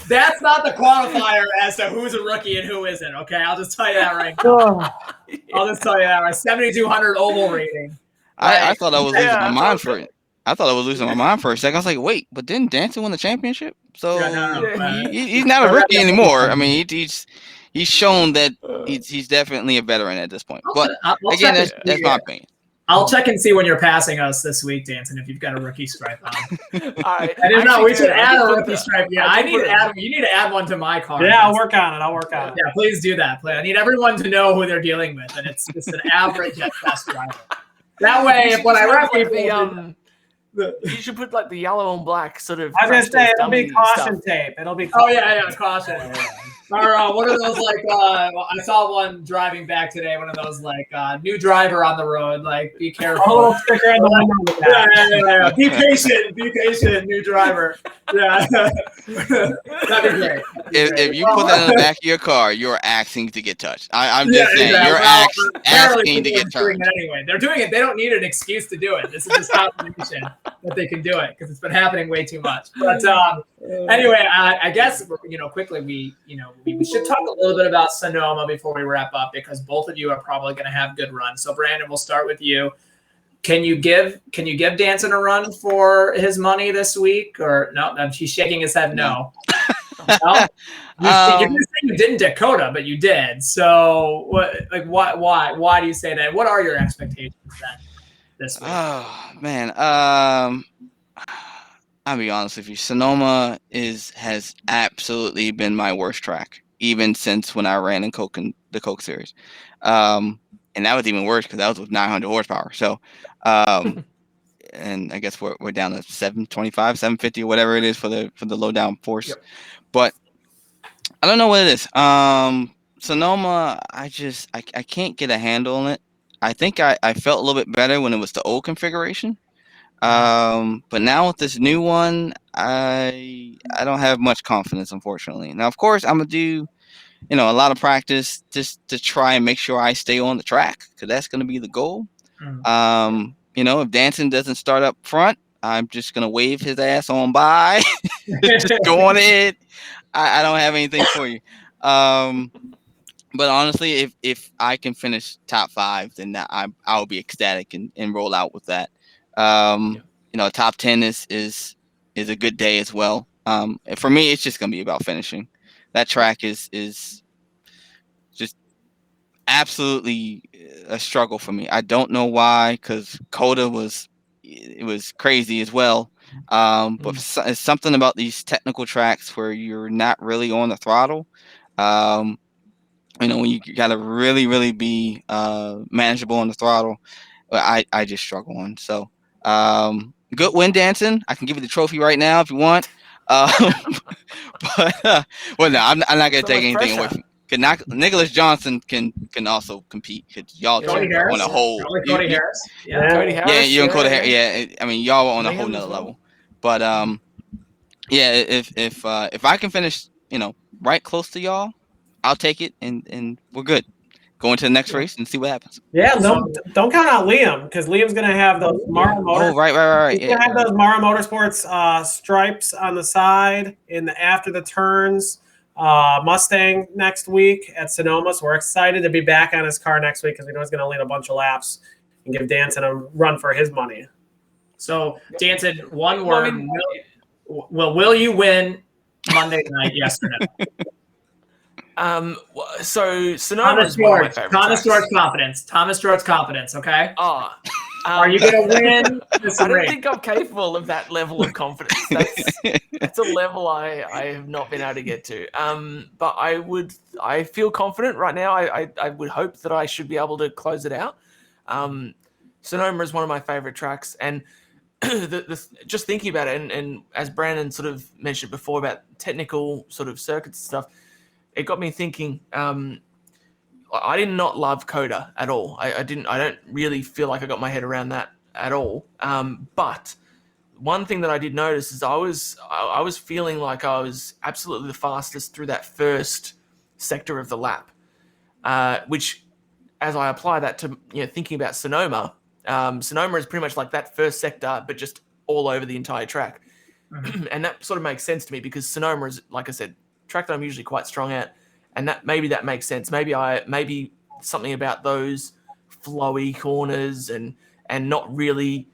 That's not the qualifier as to who's a rookie and who isn't. Okay, I'll just tell you that right now. I'll just tell you that right. 7,200 oval rating. I thought I was losing my mind for it. I thought I was losing my mind for a second. I was like, wait, but didn't Danton win the championship? So he's not a rookie anymore. I mean, he's shown that he's definitely a veteran at this point. But again, that's my opinion. I'll check and see when you're passing us this week, Danton, if you've got a rookie stripe on. I didn't know we should add a rookie stripe. Yeah, you need to add one to my car. Yeah, I'll work on it. Yeah, please do that. I need everyone to know who they're dealing with, and it's just an average at best driver. That way, when I rep people, you should put like the yellow and black sort of. I was gonna say it'll be caution tape. It'll be. Oh yeah, caution. Or one of those like I saw one driving back today. One of those like new driver on the road. Like be careful. Oh, sticker in the window. Yeah. Be patient, new driver. Yeah, that'd be great. If you put that in the back of your car, you're asking to get touched. I'm just saying you're asking to get touched. Anyway, they're doing it. They don't need an excuse to do it. This is just confirmation that they can do it because it's been happening way too much. But anyway, I guess quickly we should talk a little bit about Sonoma before we wrap up because both of you are probably going to have good runs. So Brandon, we'll start with you. Can you give Danton a run for his money this week or no? She's shaking his head no. No? You didn't Dakota, but you did. So why do you say that? What are your expectations then this week? Oh man, I'll be honest with you. Sonoma has absolutely been my worst track, even since when I ran in the Coke series. And that was even worse because that was with 900 horsepower. So, and I guess we're down to 725, 750, or whatever it is for the low down force. Yep. But I don't know what it is. Sonoma, I can't get a handle on it. I think I felt a little bit better when it was the old configuration. But now with this new one, I don't have much confidence, unfortunately. Now, of course, I'm gonna do, a lot of practice just to try and make sure I stay on the track, because that's gonna be the goal. If Danson doesn't start up front, I'm just gonna wave his ass on by. Just go on it. I don't have anything for you. But honestly, if I can finish top 5, then I'll be ecstatic and roll out with that. Top 10 is a good day as well. For me, it's just gonna be about finishing. That track is just absolutely a struggle for me. I don't know why, because Coda was crazy as well. But it's something about these technical tracks where you're not really on the throttle. When you gotta really, really be manageable on the throttle, I just struggle on. So, good win, Danson. I can give you the trophy right now if you want. But well, no, I'm not gonna So take much anything away pressure. from. Nicholas Johnson can also compete. Cause y'all Cody two Harris? on a whole. Cody Harris. Yeah. Cody Harris. You and Coda Harris. Yeah, I mean y'all were on a Liam whole as nother well. level. But yeah, if I can finish, right close to y'all, I'll take it, and we're good. Go into the next race and see what happens. Yeah, don't count out Liam, because Liam's going to have those Mara Motorsports. Oh, right. He's going to have those Mara Motorsports stripes on the side in the after the turns Mustang next week at Sonoma. So we're excited to be back on his car next week, because we know he's going to lead a bunch of laps and give Danson a run for his money. So, Danson, one word. Will you win Monday night? Yes or no? So Sonoma is one of my favorite tracks. Thomas George confidence. Okay. Are you gonna win? I don't think I'm capable of that level of confidence. That's a level I have not been able to get to. But I feel confident right now. I would hope that I should be able to close it out. Sonoma is one of my favorite tracks, and just thinking about it, and as Brandon sort of mentioned before about technical sort of circuits and stuff, it got me thinking. I did not love Coda at all. I don't really feel like I got my head around that at all. But one thing that I did notice is I was feeling like I was absolutely the fastest through that first sector of the lap, which, as I apply that to thinking about Sonoma, Sonoma is pretty much like that first sector, but just all over the entire track. And that sort of makes sense to me, because Sonoma is, like I said, track that I'm usually quite strong at, and that makes sense. Maybe something about those flowy corners and not really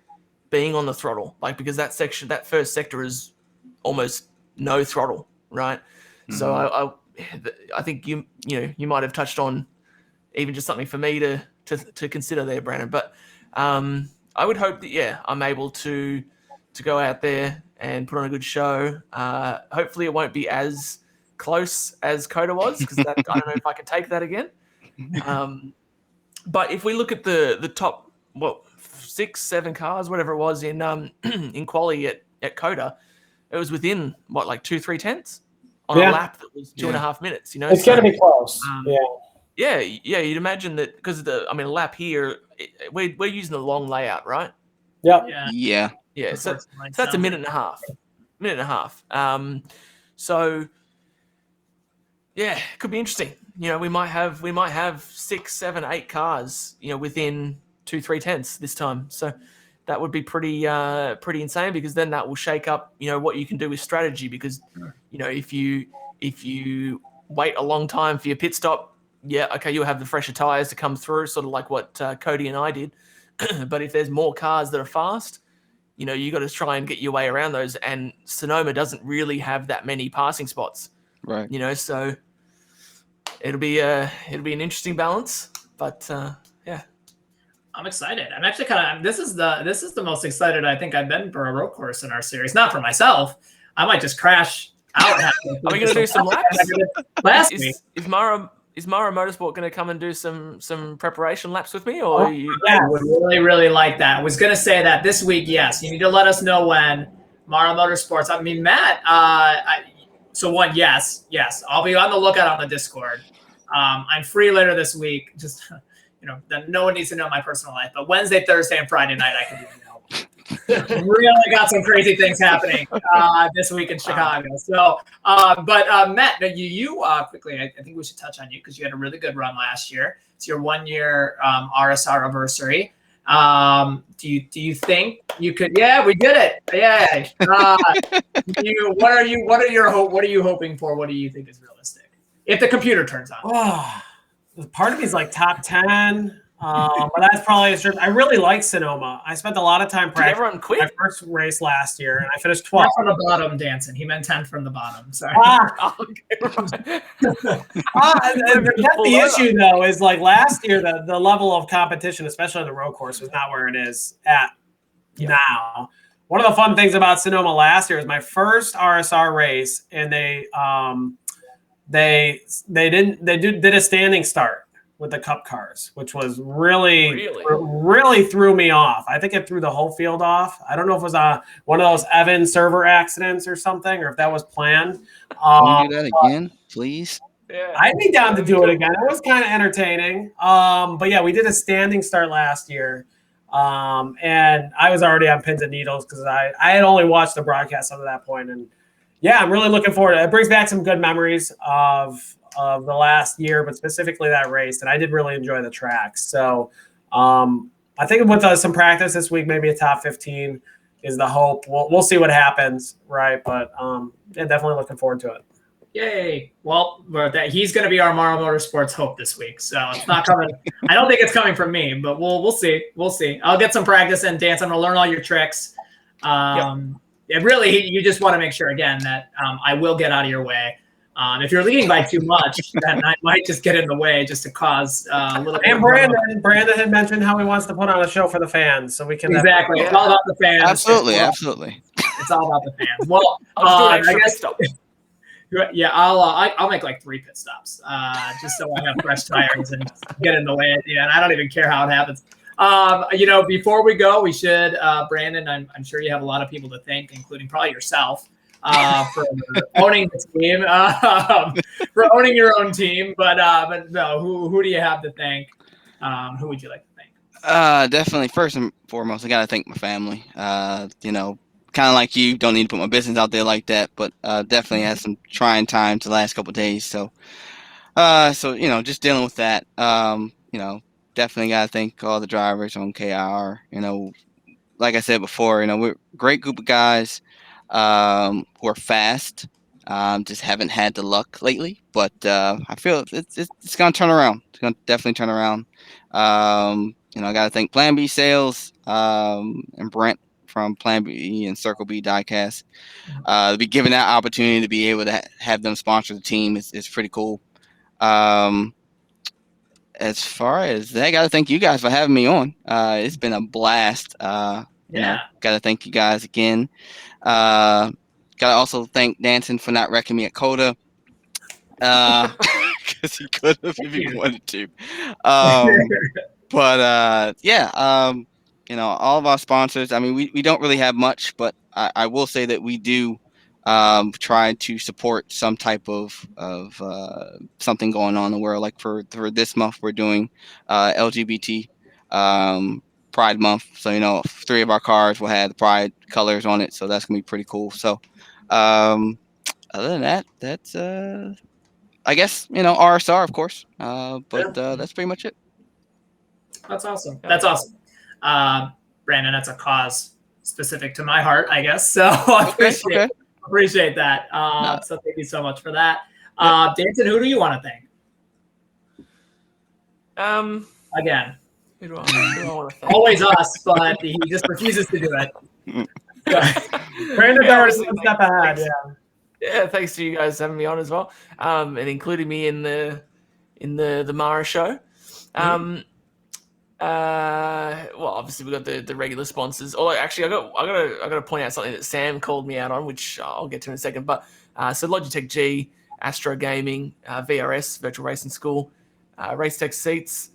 being on the throttle, because that first sector is almost no throttle, right? So I think you might have touched on even just something for me to consider there, Brandon. But I would hope that I'm able to go out there and put on a good show. Hopefully it won't be as close as Coda was, because I don't know if I can take that again. But if we look at the top 6-7 cars, whatever it was in quali at Coda, it was within 2-3 tenths on a lap that was 2.5 minutes. It's going to be close. Yeah. You'd imagine that, because a lap here, we're using the long layout, right? Yeah. So that's a minute and a half. So yeah, it could be interesting. We might have 6, 7, 8 cars, within 2-3 tenths this time. So that would be pretty insane, because then that will shake up, what you can do with strategy. Because, if you wait a long time for your pit stop, you'll have the fresher tires to come through, sort of like what Cody and I did. But if there's more cars that are fast, you got to try and get your way around those. And Sonoma doesn't really have that many passing spots, right? So it'll be an interesting balance. But yeah. I'm excited. I'm actually kind of. This is the most excited I think I've been for a road course in our series. Not for myself. I might just crash out. Are we going to do some laps? Last week. Is Mara Motorsport going to come and do some preparation laps with me, or I would really, really like that. I was going to say that this week. Yes, you need to let us know when Mara Motorsports. I mean, Matt. Yes, I'll be on the lookout on the Discord. I'm free later this week. Just no one needs to know my personal life. But Wednesday, Thursday, and Friday night, I can do really got some crazy things happening this week in Chicago. So, Matt, you quickly, I think we should touch on you because you had a really good run last year. It's your 1 year RSR anniversary. Do you think you could? Yeah, we did it. Yeah. What are you hoping for? What do you think is realistic? If the computer turns on. Oh, part of me is like top 10. But that's probably a trip. I really like Sonoma. I spent a lot of time practicing. Everyone quit? My first race last year, and I finished 12th. From the bottom, dancing. He meant 10th from the bottom. Sorry. That's the issue, though, is like last year, the level of competition, especially on the road course, was not where it is at now. One of the fun things about Sonoma last year was my first RSR race, and they did a standing start with the cup cars, which was really threw me off. I think it threw the whole field off. I don't know if it was one of those Evan server accidents or something, or if that was planned. Can you do that again, please? Yeah. I'd be down to do it again. It was kind of entertaining. But yeah, we did a standing start last year. And I was already on pins and needles because I had only watched the broadcast up to that point. And yeah, I'm really looking forward to it. It brings back some good memories of the last year, but specifically that race. And I did really enjoy the track. So I think with some practice this week, maybe a top 15 is the hope. We'll see what happens, right? But yeah, definitely looking forward to it. Yay. Well, he's going to be our Mara Motorsports hope this week. So it's not coming. I don't think it's coming from me, but we'll see. We'll see. I'll get some practice and dance. I'm going to learn all your tricks. It really, you just want to make sure, again, that I will get out of your way. If you're leading by too much, then I might just get in the way just to cause a little bit. And Brandon had mentioned how he wants to put on a show for the fans, so we can exactly. It's all about the fans. Absolutely. It's all about the fans. Well, I guess. Yeah, I'll make like 3 pit stops, just so I have fresh tires and get in the way at the end. I don't even care how it happens. Before we go, we should, Brandon. I'm sure you have a lot of people to thank, including probably yourself, for owning the team, for owning your own team. But no, who do you have to thank? Who would you like to thank? Definitely. First and foremost, I gotta thank my family. Kind of like you, don't need to put my business out there like that, but definitely had some trying times the last couple of days. So just dealing with that. Definitely gotta thank all the drivers on KIR. Like I said before, we're a great group of guys who are fast. Just haven't had the luck lately, but I feel it's gonna turn around. It's gonna definitely turn around. I gotta thank Plan B Sales and Brent from Plan B and Circle B Diecast. To be given that opportunity to be able to have them sponsor the team is pretty cool. As far as that, I got to thank you guys for having me on. It's been a blast. Got to thank you guys again. Got to also thank Danson for not wrecking me at Coda. Because he could have if he wanted to. All of our sponsors, I mean, we don't really have much, but I will say that we do try to support some type of something going on in the world. Like for this month, we're doing LGBT Pride Month. So, 3 of our cars will have the Pride colors on it. So that's going to be pretty cool. So other than that, that's, I guess, RSR, of course. That's pretty much it. That's awesome. That's awesome. Brandon, that's a cause specific to my heart, I guess. So I appreciate that. So thank you so much for that. Danson, who do you want to thank? Again. Who do I want to thank? Always us, but he just refuses to do it. Brandon's already one step ahead. Yeah, thanks to you guys having me on as well, and including me in the Mara show. Well, obviously we've got the regular sponsors. Although actually, I got to point out something that Sam called me out on, which I'll get to in a second. But so Logitech G, Astro Gaming, VRS Virtual Racing School, Racetech Seats,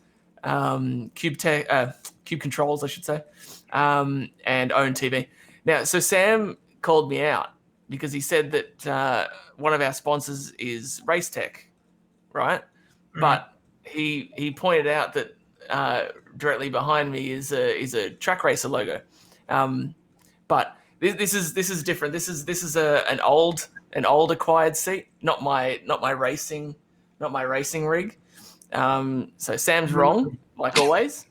Cube Controls, I should say, and Own TV. Now, so Sam called me out because he said that one of our sponsors is Racetech, right? Mm-hmm. But he pointed out that directly behind me is a track racer logo, but this is different. This is an old acquired seat, not my racing rig. So Sam's wrong, like always.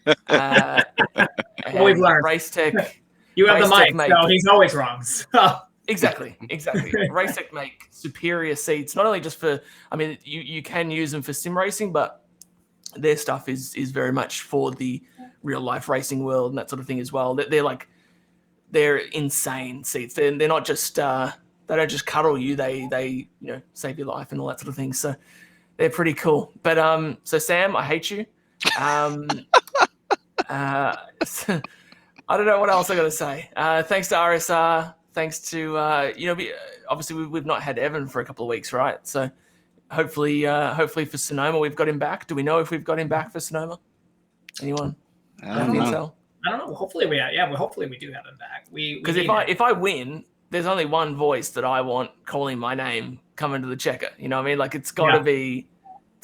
We've learned. Racetech. You have the mic, so he's always wrong. So. Exactly. Racetech make superior seats, not only just for, I mean, you can use them for sim racing, but their stuff is very much for the real life racing world and that sort of thing as well. They're insane seats. They're not just they don't just cuddle you. They save your life and all that sort of thing. So they're pretty cool. But so Sam, I hate you. I don't know what else I got to say. Thanks to RSR. Thanks to obviously we've not had Evan for a couple of weeks, right? So hopefully for Sonoma we've got him back. Do we know if we've got him back for Sonoma? Anyone? I don't know. I don't know. Hopefully we do have him back. Because if I win, there's only one voice that I want calling my name coming to the checker. You know what I mean? Like it's got to be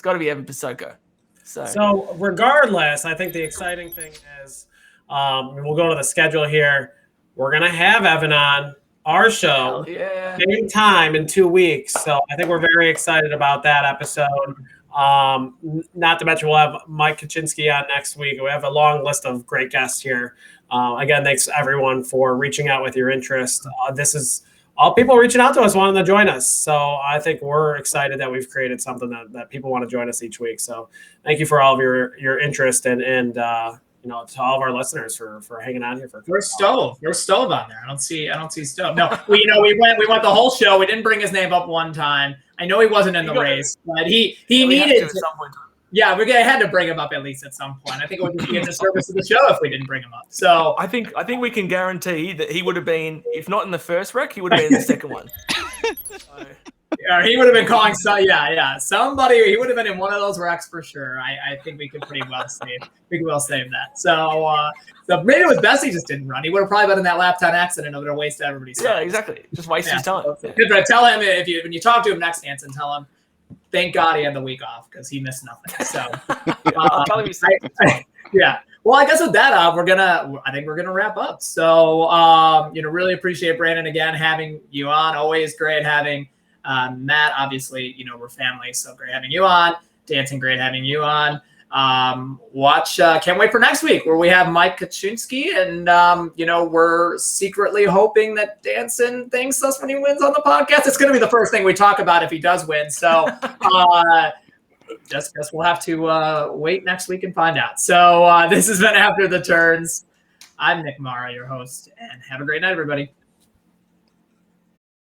Evan Pasoko. So regardless, I think the exciting thing is we'll go to the schedule here. We're gonna have Evan on our show same time in 2 weeks. So I think we're very excited about that episode. Not to mention we'll have Mike Kaczynski on next week. We have a long list of great guests here. Again, thanks everyone for reaching out with your interest. This is all people reaching out to us wanting to join us. So I think we're excited that we've created something that people want to join us each week. So thank you for all of your interest and to all of our listeners for hanging out here. Where's Stove on there? I don't see Stove. No, we went the whole show. We didn't bring his name up one time. I know he wasn't in the race, but he needed to. Yeah, we had to bring him up at least at some point. I think it would just be a disservice to the show if we didn't bring him up. So I think we can guarantee that he would have been, if not in the first wreck, he would have been in the second one. Yeah, he would have been calling. Somebody. He would have been in one of those wrecks for sure. I think we could pretty well save. We could well save that. So maybe it was best he just didn't run. He would have probably been in that lap time accident. It would have wasted everybody's time. Yeah, exactly. Just waste his time. But tell him when you talk to him next, Hanson, tell him thank God he had the week off because he missed nothing. So I'll tell him yeah. Well, I guess with that, I think we're gonna wrap up. So really appreciate Brandon again having you on. Always great having. Matt, obviously, we're family, so great having you on. Danson, great having you on. Can't wait for next week where we have Mike Kaczynski, and we're secretly hoping that Danson thanks us when he wins on the podcast. It's going to be the first thing we talk about if he does win. So just guess we'll have to wait next week and find out. So this has been After the Turns. I'm Nick Mara, your host, and have a great night, everybody.